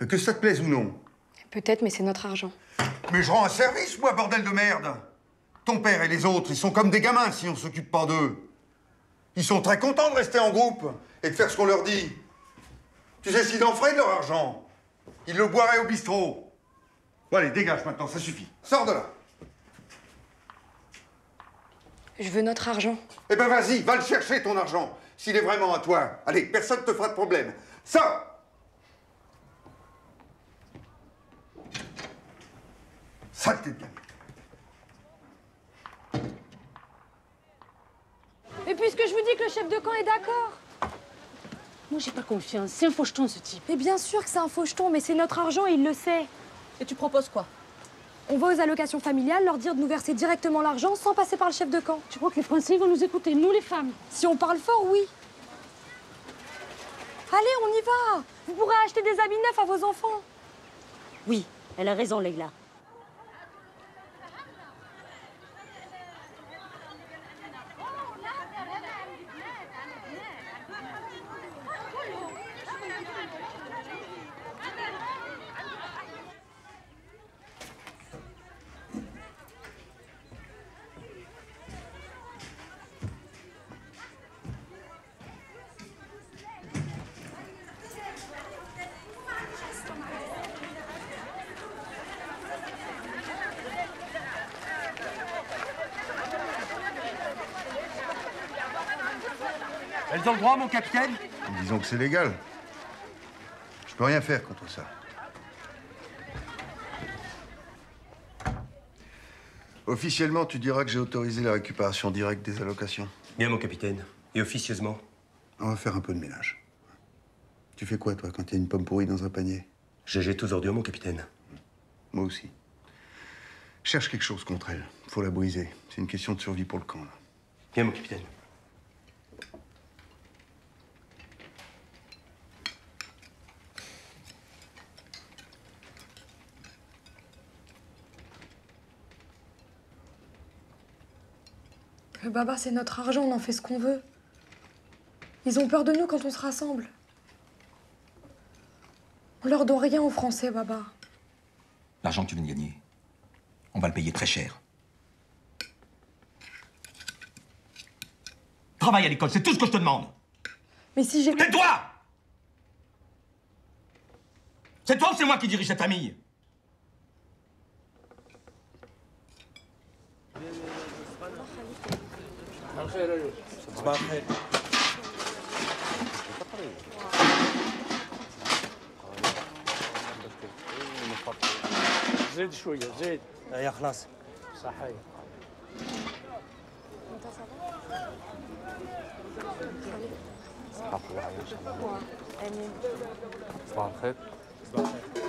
Que ça te plaise ou non.
Peut-être, mais c'est notre argent.
Mais je rends un service, moi, bordel de merde. Ton père et les autres, ils sont comme des gamins si on s'occupe pas d'eux. Ils sont très contents de rester en groupe et de faire ce qu'on leur dit. Tu sais s'ils en feraient de leur argent? Ils le boiraient au bistrot. Bon, allez, dégage maintenant, ça suffit. Sors de là.
Je veux notre argent.
Eh ben vas-y, va le chercher, ton argent, s'il est vraiment à toi. Allez, personne ne te fera de problème. Sors! Saleté de gamin.
Et puisque je vous dis que le chef de camp est d'accord.
Moi, j'ai pas confiance. C'est un faucheton, ce type.
Mais bien sûr que c'est un faucheton, mais c'est notre argent et il le sait.
Et tu proposes quoi?
On va aux allocations familiales, leur dire de nous verser directement l'argent sans passer par le chef de camp.
Tu crois que les Français vont nous écouter, nous les femmes?
Si on parle fort, oui. Allez, on y va. Vous pourrez acheter des habits neufs à vos enfants.
Oui, elle a raison, Leïla.
Elles ont le droit, mon capitaine?
Disons que c'est légal. Je peux rien faire contre ça. Officiellement, tu diras que j'ai autorisé la récupération directe des allocations.
Bien, mon capitaine. Et officieusement?
On va faire un peu de ménage. Tu fais quoi, toi, quand il y a une pomme pourrie dans un panier?
Je jette aux ordures, mon capitaine.
Moi aussi. Cherche quelque chose contre elle. Faut la briser. C'est une question de survie pour le camp, là.
Bien, mon capitaine.
Mais Baba, c'est notre argent, on en fait ce qu'on veut. Ils ont peur de nous quand on se rassemble. On leur doit rien aux Français, Baba.
L'argent que tu viens de gagner, on va le payer très cher. Travaille à l'école, c'est tout ce que je te demande.
Mais si j'ai...
Tais-toi! C'est toi ou c'est moi qui dirige cette famille?
صباح الخير.
زيد شويه زيد.
يا خلاص.
صحيح.
صباح الله ان شاء الله. امين. صباح الخير. صباح الخير.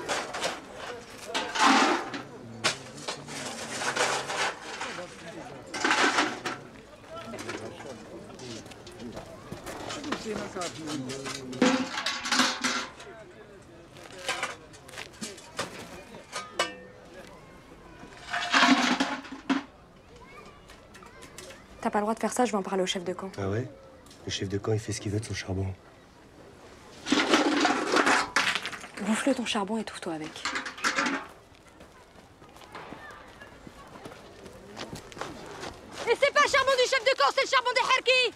T'as pas le droit de faire ça, je vais en parler au chef de camp.
Ah ouais? Le chef de camp, il fait ce qu'il veut de son charbon.
Gonfle ton charbon et étouffe-toi avec.
Et c'est pas le charbon du chef de camp, c'est le charbon des Herki.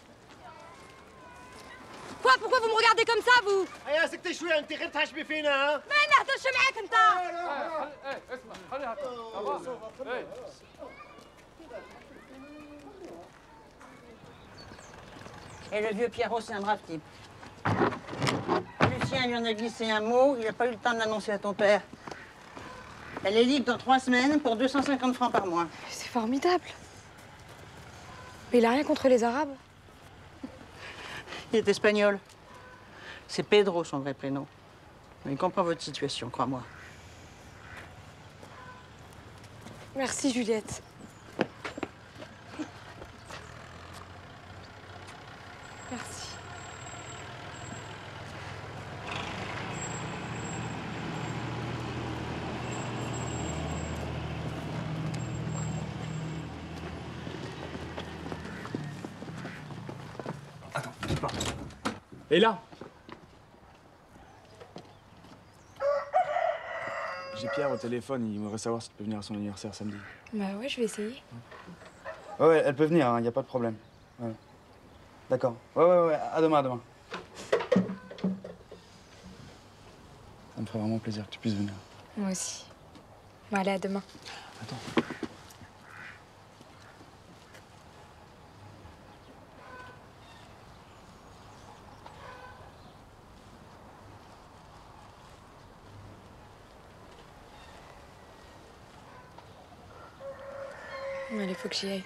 Quoi? Pourquoi vous me regardez comme ça, vous?
يا سكتي شويه انت غير تحشمي فينا ها؟
ما نهضرش معاك انت.
اسمع خليها
Et le vieux Pierrot, c'est un brave type. Lucien lui en a glissé un mot, il n'a pas eu le temps de l'annoncer à ton père. Elle est libre dans 3 semaines pour 250 francs par mois.
C'est formidable. Mais il a rien contre les Arabes.
Il est espagnol. C'est Pedro, son vrai prénom. Mais il comprend votre situation, crois-moi.
Merci, Juliette. Merci.
Attends, quitte pas. Et là?
J'ai Pierre au téléphone, il aimerait savoir si tu peux venir à son anniversaire samedi.
Bah ouais, je vais essayer.
Ouais, elle peut venir, y a pas de problème. Ouais. D'accord. Ouais, à demain, à demain. Ça me ferait vraiment plaisir que tu puisses venir.
Moi aussi. Bon, allez, à demain.
Attends.
Allez, faut que j'y aille.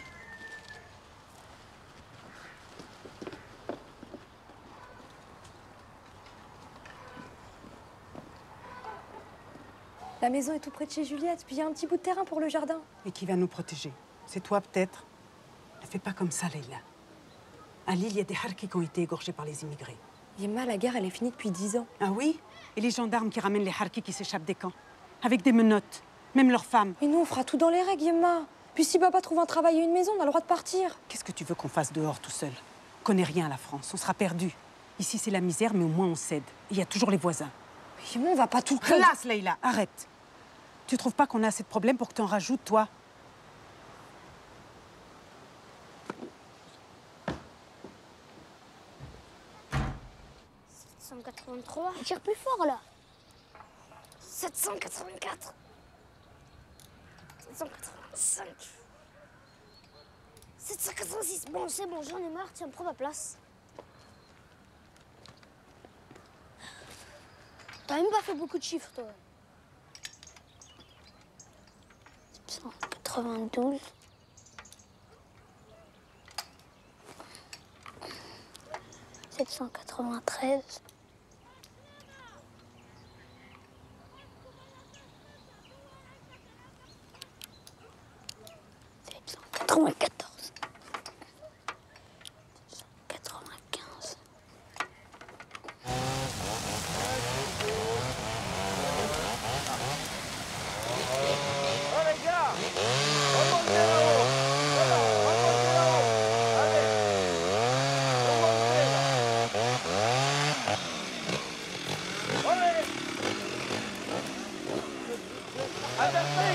La maison est tout près de chez Juliette, puis il y a un petit bout de terrain pour le jardin.
Et qui va nous protéger? C'est toi, peut-être? Ne fais pas comme ça, Leïla. À Lille, il y a des harkis qui ont été égorgés par les immigrés.
Yemma, la guerre, elle est finie depuis 10 ans.
Ah oui? Et les gendarmes qui ramènent les harkis qui s'échappent des camps? Avec des menottes, même leurs femmes.
Mais nous, on fera tout dans les règles, Yemma. Puis si papa trouve un travail et une maison, on a le droit de partir.
Qu'est-ce que tu veux qu'on fasse dehors tout seul? On connaît rien à la France, on sera perdu. Ici, c'est la misère, mais au moins on cède. Il y a toujours les voisins.
Yemma, on va pas tout le temps...
Classe, Leïla, arrête. Tu trouves pas qu'on a assez de problèmes pour que t'en rajoutes, toi? «
783. Tire plus fort, là. 784. 785. 786. Bon, c'est bon, j'en ai marre. Tiens, prends ma place. T'as même pas fait beaucoup de chiffres, toi. 792. 793. 794. 795.
Oh les gars, remontez là-haut. Voilà, remontez là-haut. Allez, remontez là. Allez. Avertez.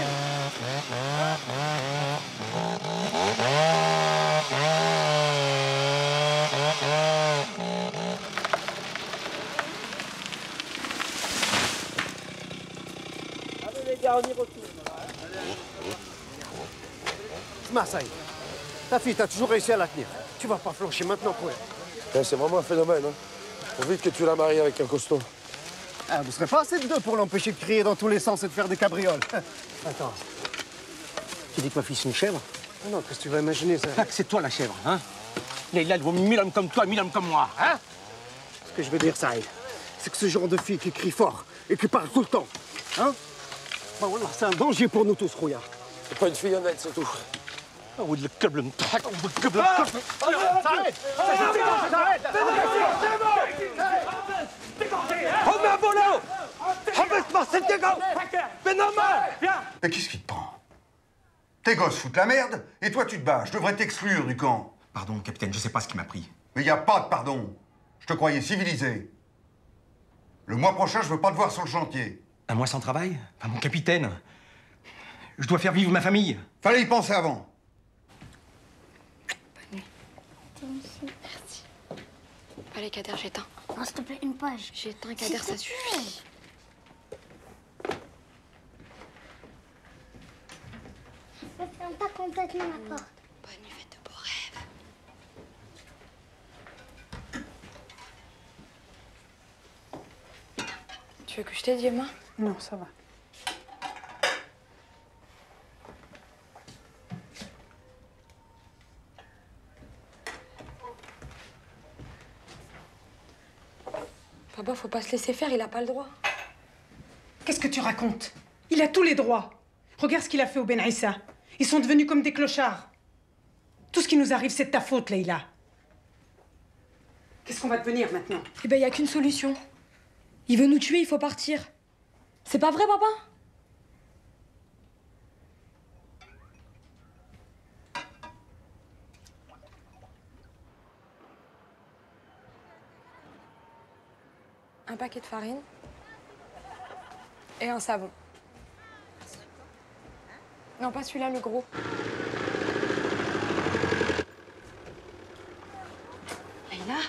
Allez les gars, on y retourne.
Marseille, ta fille, t'as toujours réussi à la tenir. Tu vas pas flancher maintenant pour elle.
C'est vraiment un phénomène. Hein. Faut vite que tu la maries avec un costaud.
Ah, vous serez pas assez de deux pour l'empêcher de crier dans tous les sens et de faire des cabrioles. Attends. Tu dis que ma fille, c'est une chèvre? Ah non, qu'est-ce que tu vas imaginer, ça?
Ah, c'est toi la chèvre, hein? Leïla, elle vaut 1000 hommes comme toi, 1000 hommes comme moi, hein?
Ce que je veux dire, Saïd, c'est que ce genre de fille qui crie fort et qui parle tout le temps, hein? Bah voilà, c'est un danger pour nous tous, Rouya.
C'est pas une fille honnête, c'est tout.
ولد الكلب المضحك ولد الكلب
Mais qu'est-ce qui te prend? Tes gosses foutent la merde et toi tu te bats. Je devrais t'exclure du camp.
Pardon, capitaine, je sais pas ce qui m'a pris.
Mais y a pas de pardon. Je te croyais civilisé. Le mois prochain, je veux pas te voir sur le chantier.
Un mois sans travail? Enfin, mon capitaine, je dois faire vivre ma famille.
Fallait y penser avant.
Merci. Allez, Kader, j'éteins.
Non, s'il te plaît, une page.
J'éteins, Kader, ça suffit.
Ne ferme pas complètement la porte.
Bonne nuit, de beaux rêves. Tu veux que je t'aide, Yemma?
Non, ça va.
Papa, faut pas se laisser faire, il a pas le droit.
Qu'est-ce que tu racontes? Il a tous les droits. Regarde ce qu'il a fait au Ben Issa. Ils sont devenus comme des clochards. Tout ce qui nous arrive, c'est de ta faute, Leïla. Qu'est-ce qu'on va devenir maintenant?
Eh ben, y a qu'une solution. Il veut nous tuer, il faut partir. C'est pas vrai, papa? Un paquet de farine et un savon. Non, pas celui-là, le gros.
Leïla?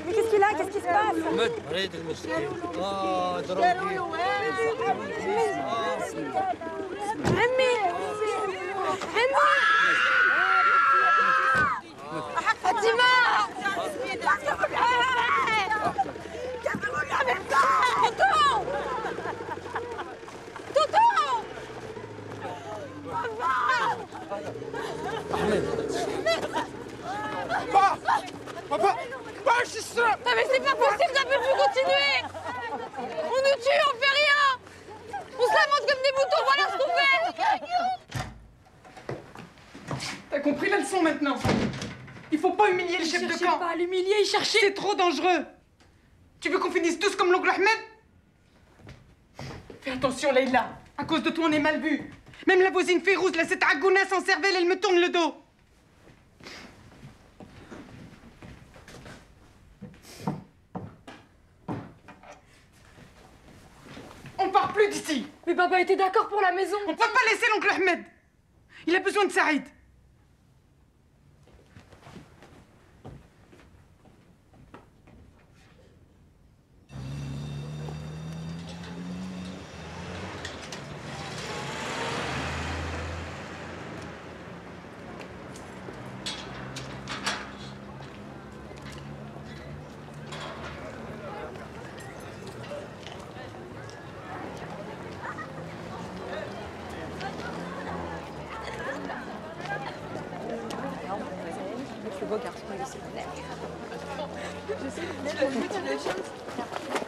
Mais qu'est-ce qu'il a? Qu'est-ce qui se passe?
Fatima!
Papa! Pas, je suis sûr!
Non mais c'est pas possible, ça peut plus continuer! On nous tue, on fait rien! On se lamente comme des moutons, voilà ce qu'on fait!
T'as compris la leçon maintenant? Il faut pas humilier le chef de camp.
Cherchez pas à l'humilier, il cherchait.
C'est trop dangereux. Tu veux qu'on finisse tous comme l'oncle Ahmed? Fais attention, Leïla. À cause de toi, on est mal vu. Même la voisine Férouz, là, cette agouna sans cervelle, elle me tourne le dos. On part plus d'ici.
Mais papa était d'accord pour la maison.
On peut pas laisser l'oncle Ahmed. Il a besoin de Saïd.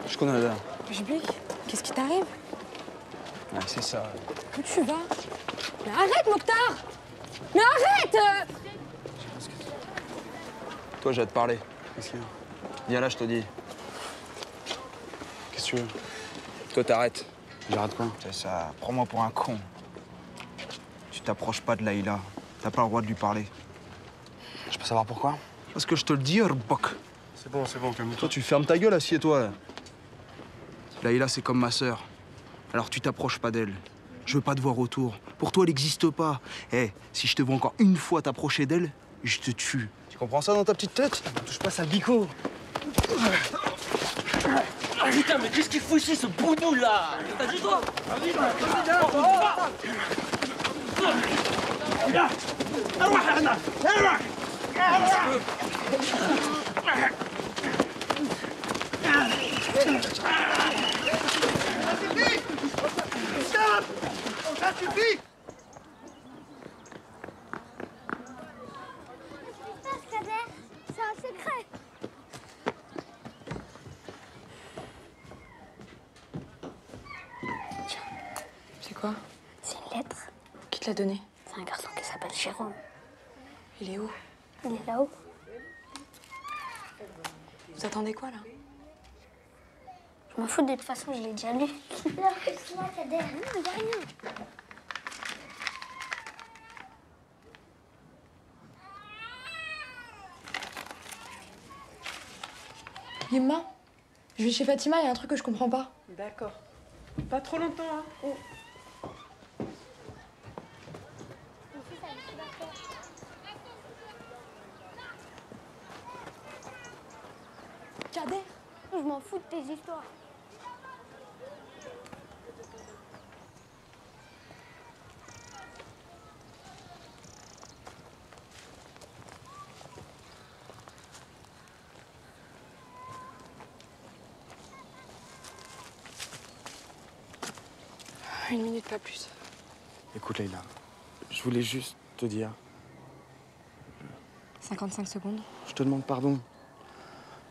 Je connais la dame.
Jubik, qu'est-ce qui t'arrive?
Ouais, c'est ça.
Où tu vas? Mais arrête, Mokhtar! Mais arrête!
Toi, j'ai à te parler. Qu'est-ce qu'il y a? Viens là, je te dis. Qu'est-ce que tu veux? Toi, t'arrêtes. J'arrête quoi? C'est ça. Prends-moi pour un con. Tu t'approches pas de Laïla. T'as pas le droit de lui parler. Je peux savoir pourquoi? Parce que je te le dis, Rbok.
C'est bon, calme-toi.
Toi, tu fermes ta gueule, assieds-toi, là. Laïla, c'est comme ma sœur. Alors tu t'approches pas d'elle. Je veux pas te voir autour. Pour toi, elle n'existe pas. Eh, si je te vois encore une fois t'approcher d'elle, je te tue. Tu comprends ça dans ta petite tête? Touche pas ça, bico.
Putain, mais qu'est-ce qu'il fout ici, ce boudou là? T'as dit toi?
Ça suffit!
C'est un secret.
C'est quoi?
C'est une lettre.
Qui te l'a donnée?
C'est un garçon qui s'appelle Jérôme.
Il est où?
Il est là-haut.
Vous attendez quoi, là?
Je m'en fous, de toute façon, je l'ai déjà lu. Là, Kader. Non, il n'y a rien.
Yemma, je vais chez Fatima, il y a un truc que je comprends pas.
D'accord. Pas trop longtemps, hein. Oh.
Kader, je m'en fous de tes histoires.
Une minute, pas plus.
Écoute, Leïla, je voulais juste te dire.
55 secondes.
Je te demande pardon.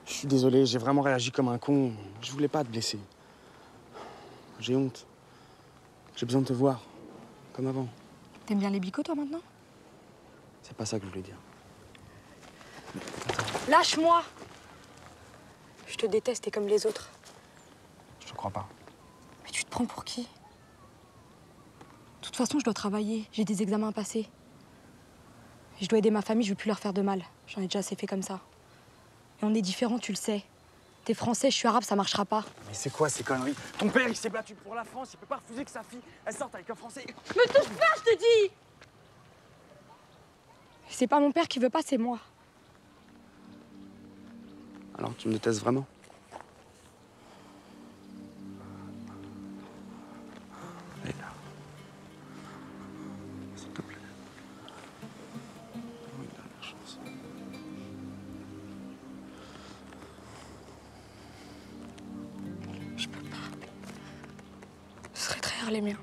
Je suis désolé, j'ai vraiment réagi comme un con. Je voulais pas te blesser. J'ai honte. J'ai besoin de te voir, comme avant.
T'aimes bien les bicots, toi, maintenant?
C'est pas ça que je voulais dire.
Lâche-moi! Je te déteste, t'es comme les autres.
Je te crois pas.
Mais tu te prends pour qui? De toute façon, je dois travailler. J'ai des examens à passer. Je dois aider ma famille, je veux plus leur faire de mal. J'en ai déjà assez fait comme ça. Et on est différents, tu le sais. T'es français, je suis arabe, ça marchera pas.
Mais c'est quoi ces conneries? Ton père, il s'est battu pour la France, il peut pas refuser que sa fille, elle sorte avec un Français.
Me touche pas, je te dis!
C'est pas mon père qui veut pas, c'est moi.
Alors tu me détestes vraiment? Leïla. S'il te plaît. Donne-moi une dernière chance.
Je peux pas. Ce serait trahir les miens.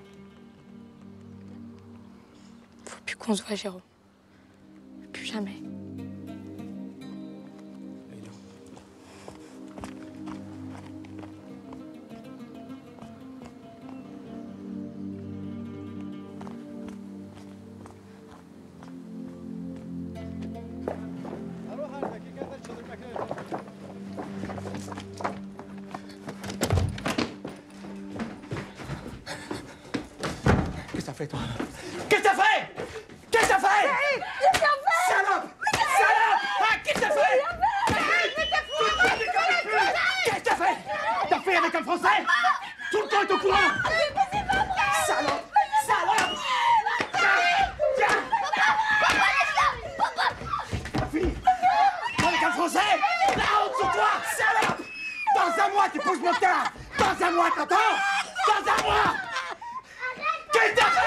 Faut plus qu'on se voit, Jérôme. Plus jamais.
Qu'est-ce que t'as fait, toi? Qu'est-ce que t'as fait? Qu'est-ce que t'as fait?
J'ai rien fait!
Salope! Salope! Ah, qu'est-ce que t'as fait? Qu'est-ce que t'as fait? T'as fait avec un Français? Tout le temps est au courant! Salope! Salope! Tiens! Ta fille! Avec un Français? La honte sur toi! Salope! Dans un mois, tu pousses mon cœur! Dans un mois, t'entends? Dans un mois! Qu'est-ce que t'as fait?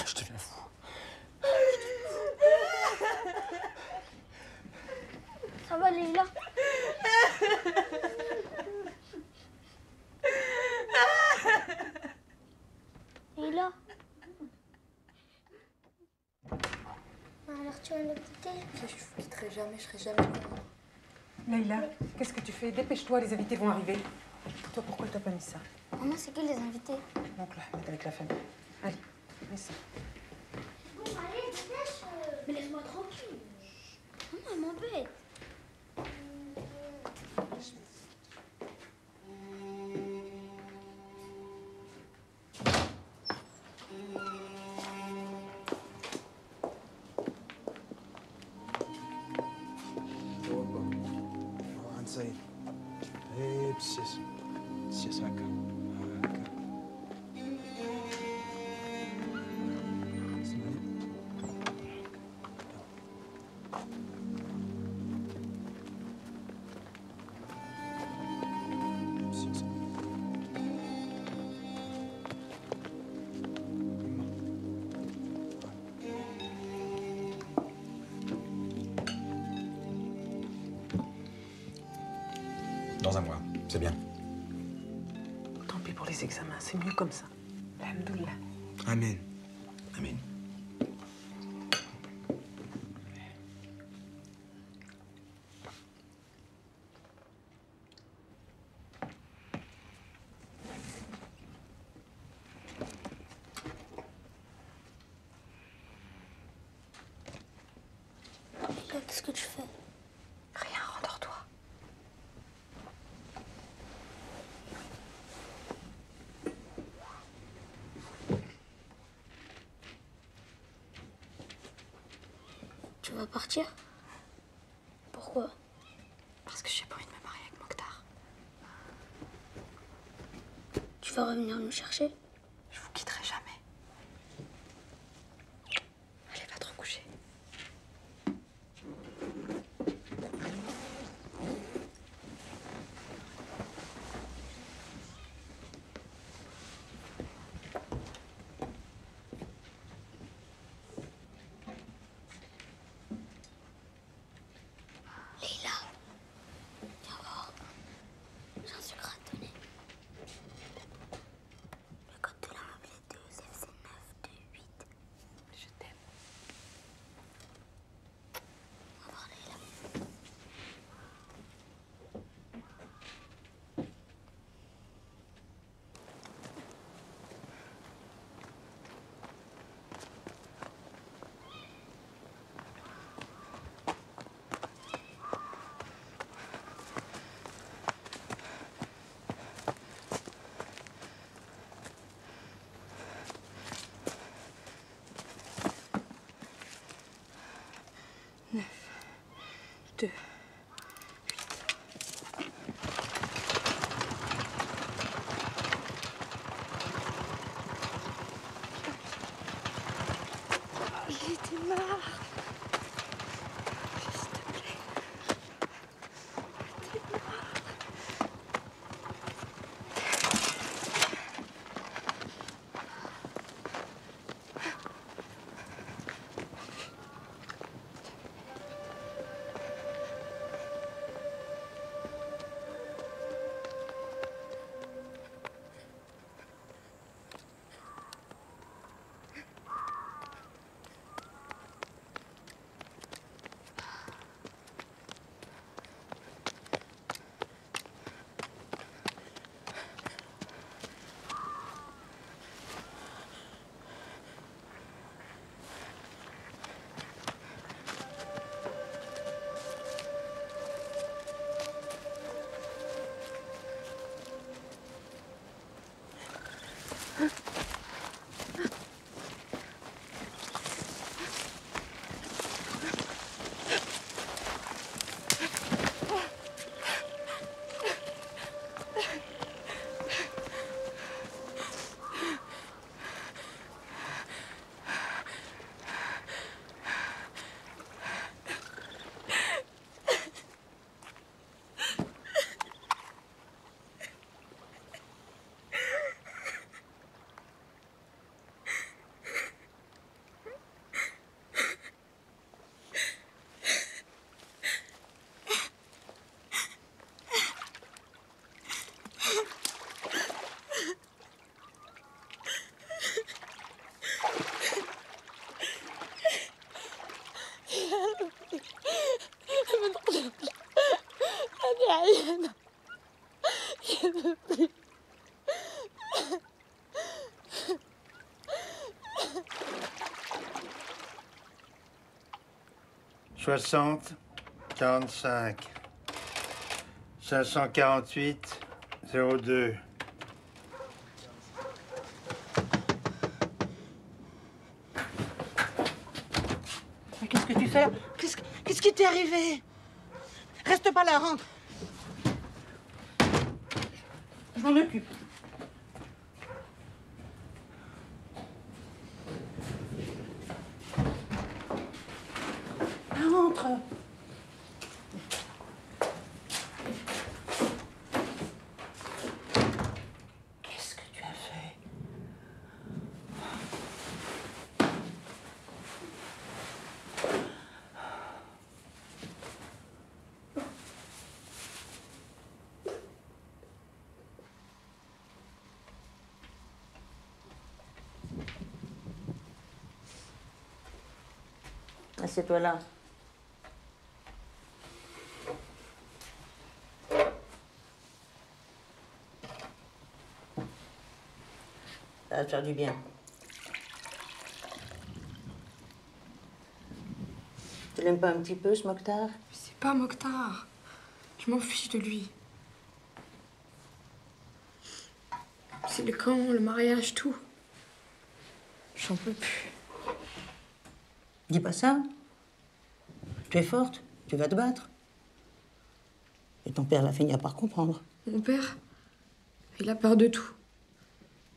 Je deviens fou.
Ça va, Leïla? Leïla? Alors tu vas nous quitter?
Je vous quitterai jamais, je serai jamais loin.
Leïla, qu'est-ce que tu fais? Dépêche-toi, les invités vont arriver. Toi, pourquoi t'as pas mis ça?
Maman, c'est qui les invités?
Donc là, on est avec la famille. Allez, mets ça.
Bon, allez, dépêche. Mais laisse-moi tranquille. Maman, elle m'embête.
Say, hepsiz. Siz haka.
Dans un mois, c'est bien.
Tant pis pour les examens, c'est mieux comme ça. Alhamdoulilah.
Amen.
Amen.
Qu'est-ce que tu fais?
Rien, rendors-toi.
Tu vas partir? Pourquoi?
Parce que j'ai pas envie de me marier avec Mokhtar.
Tu vas revenir nous chercher?
Je vous quitterai jamais. Allez, va te recoucher.
Leïla, viens voir. J'ai un sucre à te donner. Le code de l'amabilité de Youssef, c'est 928.
Je t'aime.
Au revoir, Leïla.
2. J'en étais marre. S'il te plaît. J'en étais marre.
Rien. Je veux plus.
60, 45, 548, 02.
Mais qu'est-ce que tu fais? Qu'est-ce qui t'est arrivé? Reste pas là, rentre. Je m'en occupe. Rentre. Qu'est-ce que tu as fait? Assieds-toi là. Ça va te faire du bien. Tu l'aimes pas un petit peu, ce Mokhtar?
C'est pas Mokhtar. Je m'en fiche de lui. C'est le camp, le mariage, tout. J'en peux plus.
Dis pas ça. Tu es forte, tu vas te battre. Et ton père l'a fini par comprendre.
Mon père, il a peur de tout.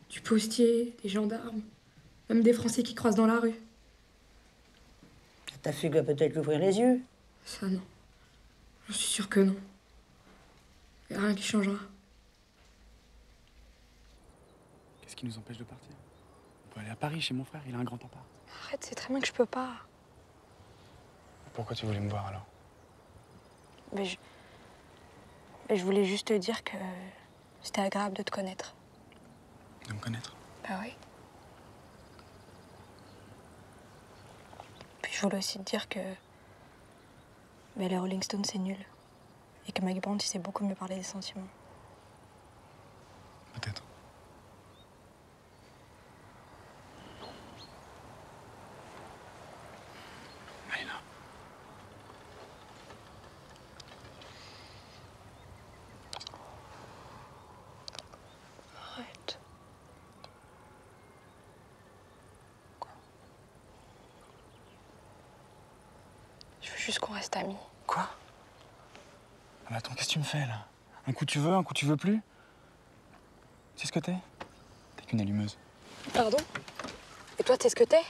Du postier, des gendarmes, même des Français qui croisent dans la rue.
Ta fugue va peut-être lui ouvrir les yeux.
Ça, non. Je suis sûre que non. Y a rien qui changera.
Qu'est-ce qui nous empêche de partir? On peut aller à Paris chez mon frère, il a un grand appart.
Arrête, c'est très bien que je peux pas.
Pourquoi tu voulais me voir alors?
Mais je voulais juste te dire que c'était agréable de te connaître.
De me connaître?
Bah oui. Puis je voulais aussi te dire que les Rolling Stones, c'est nul. Et que Mike Brandt, il sait beaucoup mieux parler des sentiments.
Peut-être. Maïla.
Arrête. Je veux juste qu'on reste amis.
Quoi? mais attends, qu'est-ce que tu me fais, là? Un coup tu veux, un coup tu veux plus? Tu sais ce que t'es? T'es qu'une allumeuse.
Pardon? Et toi, t'es ce que t'es?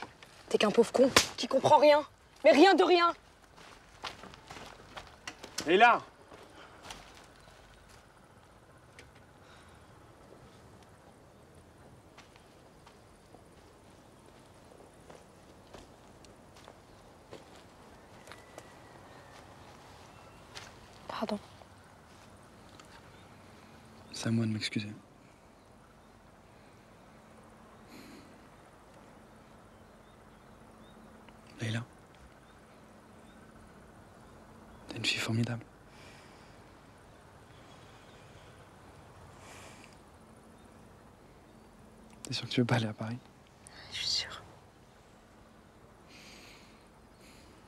T'es qu'un pauvre con qui comprend rien. Mais rien de rien.
Et là?
Pardon.
C'est à moi de m'excuser. Leïla. T'es une fille formidable. T'es sûr que tu veux pas aller à Paris?
Je suis sûre.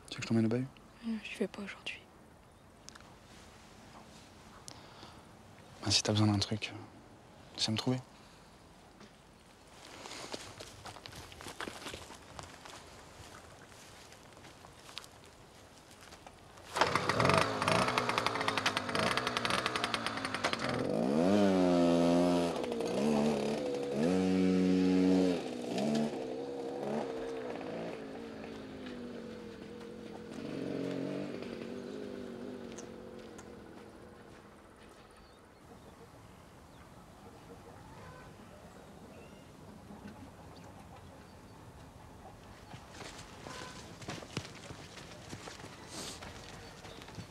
Tu veux que je t'emmène au bahut?
Je vais pas aujourd'hui.
Ben, si t'as besoin d'un truc, tu sais me trouver.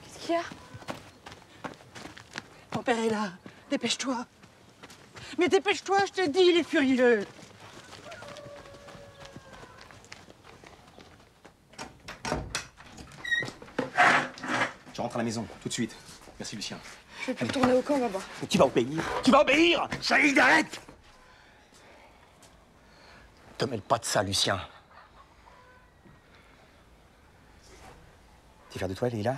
Qu'est-ce qu'il y a?
Ton père est là. Dépêche-toi. Mais dépêche-toi, je te dis, il est furieux.
Je rentre à la maison, tout de suite. Merci, Lucien.
Je vais plus retourner au camp, Baba.
Mais tu vas obéir. Tu vas obéir! Saïd, arrête! Te mêle pas de ça, Lucien. T'es fier de toi, Leïla?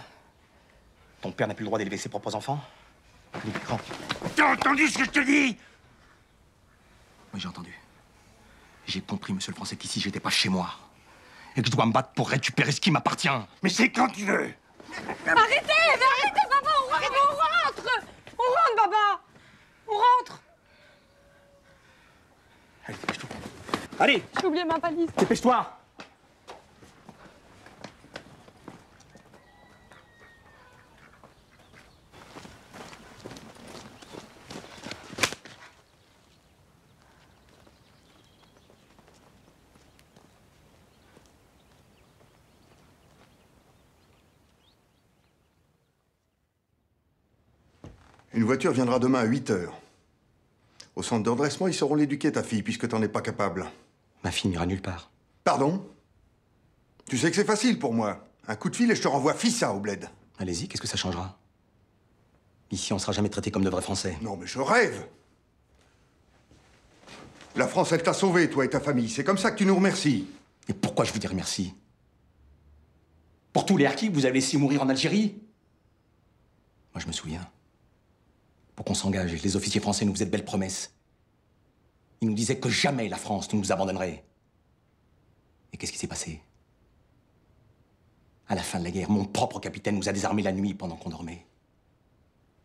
Ton père n'a plus le droit d'élever ses propres enfants? T'as entendu ce que je te dis? Oui, j'ai entendu. J'ai compris, monsieur le Français, qu'ici, j'étais pas chez moi. Et que je dois me battre pour récupérer ce qui m'appartient. Mais c'est quand tu veux.
Arrêtez, Baba, on rentre! On rentre, Baba! On rentre!
Allez, dépêche-toi. Allez!
J'ai oublié ma valise.
Dépêche-toi!
Une voiture viendra demain à 8 h. Au centre d'endressement, ils sauront l'éduquer, ta fille, puisque t'en es pas capable.
Ma fille n'ira nulle part.
Pardon? Tu sais que c'est facile pour moi. Un coup de fil et je te renvoie Fissa au bled.
Allez-y, qu'est-ce que ça changera? Ici, on sera jamais traité comme de vrais Français.
Non, mais je rêve. La France, elle t'a sauvé, toi et ta famille. C'est comme ça que tu nous remercies.
Et pourquoi je vous dirais merci? Pour tous les harkis que vous avez laissés mourir en Algérie? Moi, je me souviens. Pour qu'on s'engage, les officiers français nous faisaient de belles promesses. Ils nous disaient que jamais la France ne nous abandonnerait. Et qu'est-ce qui s'est passé? À la fin de la guerre, mon propre capitaine nous a désarmés la nuit pendant qu'on dormait.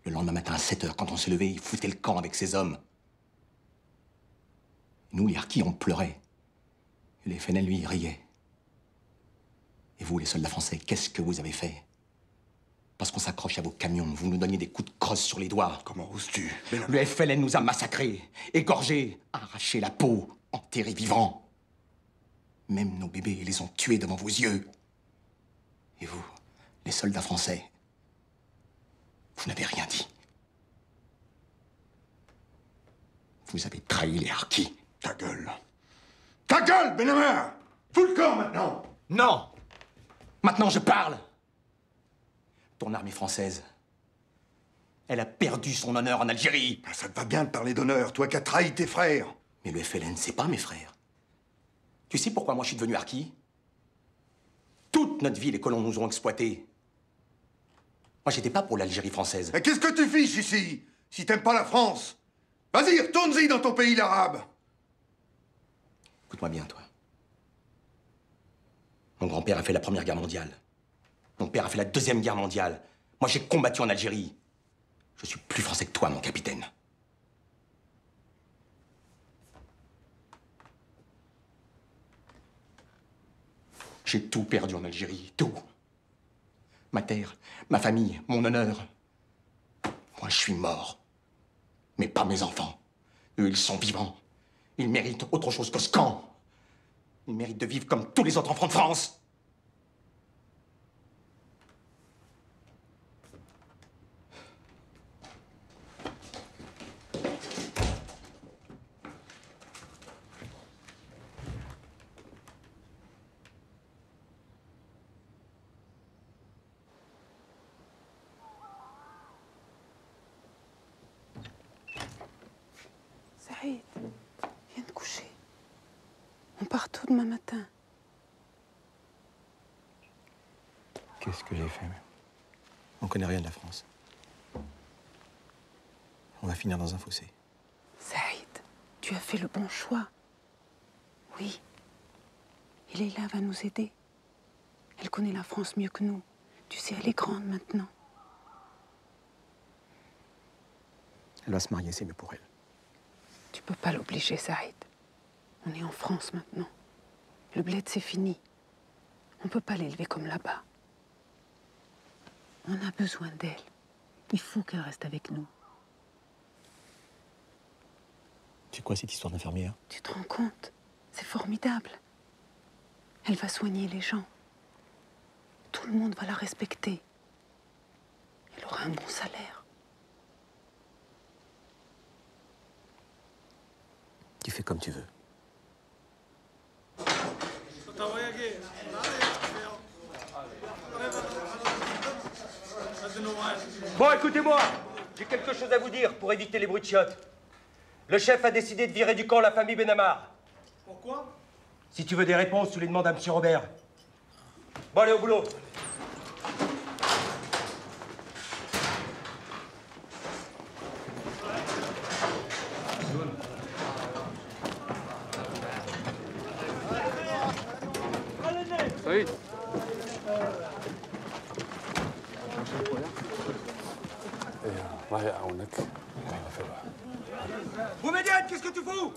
Le lendemain matin, à 7 h, quand on se levait, il foutait le camp avec ses hommes. Nous, les harkis, on pleurait. Et les FNL, lui, riaient. Et vous, les soldats français, qu'est-ce que vous avez fait? Parce qu'on s'accroche à vos camions, vous nous donniez des coups de crosse sur les doigts.
Comment oses-tu?
Le FLN nous a massacrés, égorgés, arraché la peau, enterrés vivants. Même nos bébés les ont tués devant vos yeux. Et vous, les soldats français, vous n'avez rien dit. Vous avez trahi les harkis.
Ta gueule. Ta gueule, Benhammer! Fous le camp maintenant!
Non! Maintenant, je parle! Ton armée française, elle a perdu son honneur en Algérie.
Ça te va bien de parler d'honneur, toi qui as trahi tes frères.
Mais le FLN, c'est pas mes frères. Tu sais pourquoi moi je suis devenu harki? Toute notre vie, les colons nous ont exploités. Moi, j'étais pas pour l'Algérie française.
Mais qu'est-ce que tu fiches ici, si t'aimes pas la France? Vas-y, retourne-y dans ton pays l'arabe.
Écoute-moi bien, toi. Mon grand-père a fait la Première Guerre mondiale. Mon père a fait la Deuxième Guerre mondiale. Moi, j'ai combattu en Algérie. Je suis plus français que toi, mon capitaine. J'ai tout perdu en Algérie, tout. Ma terre, ma famille, mon honneur. Moi, je suis mort. Mais pas mes enfants. Eux, ils sont vivants. Ils méritent autre chose que ce camp. Ils méritent de vivre comme tous les autres enfants de France.
Saïd, viens te coucher. On part tôt demain matin.
Qu'est-ce que j'ai fait? On connaît rien de la France. On va finir dans un fossé.
Saïd, tu as fait le bon choix. Oui. Et Leïla va nous aider. Elle connaît la France mieux que nous. Tu sais, elle est grande maintenant.
Elle va se marier, c'est mieux pour elle.
Tu peux pas l'obliger, Saïd. On est en France maintenant. Le bled, c'est fini. On peut pas l'élever comme là-bas. On a besoin d'elle. Il faut qu'elle reste avec nous.
C'est quoi cette histoire d'infirmière?
Tu te rends compte? C'est formidable. Elle va soigner les gens. Tout le monde va la respecter. Elle aura un bon salaire.
Tu fais comme tu veux.
Bon, écoutez-moi. J'ai quelque chose à vous dire pour éviter les bruits de chiottes. Le chef a décidé de virer du camp la famille Benamar.
Pourquoi?
Si tu veux des réponses, tu les demandes à M. Robert. Bon, allez au boulot.
Saïd.
Boumedienne, qu'est-ce que tu fous?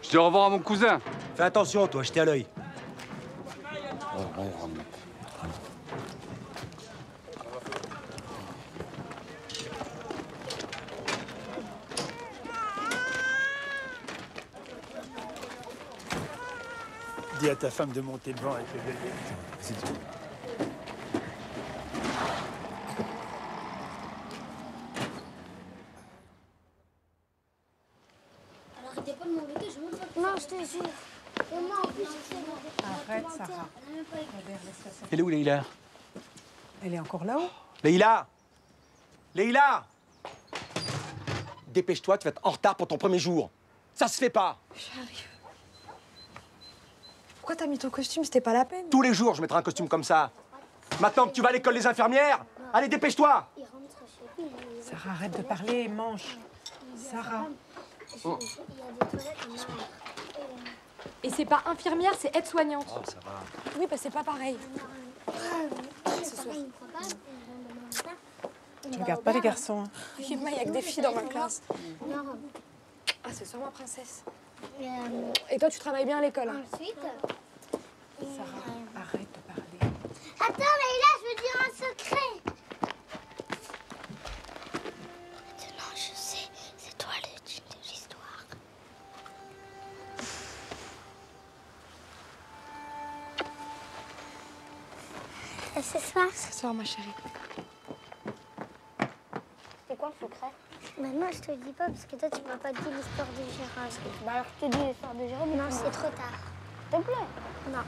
Je dis au revoir à mon cousin.
Fais attention, toi, jetez à l'œil.
Dis à ta femme de monter devant avec les bébés.
Arrêtez pas de m'embêter, je monte pas. Non, je te jure. Maman, en plus,
Arrête, Sarah.
Elle est où, Leïla?
Elle est encore là-haut.
Leïla! Leïla! Dépêche-toi, tu vas être en retard pour ton premier jour. Ça se fait pas.
J'arrive. Pourquoi t'as mis ton costume? C'était pas la peine.
Tous les jours, je mettrai un costume comme ça. Maintenant que tu vas à l'école des infirmières, allez, dépêche-toi.
Sarah, arrête de parler et mange. Sarah.
Et c'est pas infirmière, c'est aide-soignante.
Oh, ça va.
Oui, bah c'est pas pareil. Ce soir.
Tu regardes pas les garçons.
Il y a que des filles dans ma classe. Ah, c'est sur ma princesse. Et toi, tu travailles bien à l'école?
Ensuite.
Sarah, arrête de parler.
Attends, Leïla, je veux dire un secret. Maintenant, je sais, c'est toi le dieu de l'histoire. Et ce soir?
Ce soir, ma chérie.
C'est quoi le secret? Bah non, je te le dis pas parce que toi, tu m'as pas dit l'histoire de Gérard. Bah alors, je te dis l'histoire de Gérard, mais non, c'est trop tard. S'il te plaît. Non.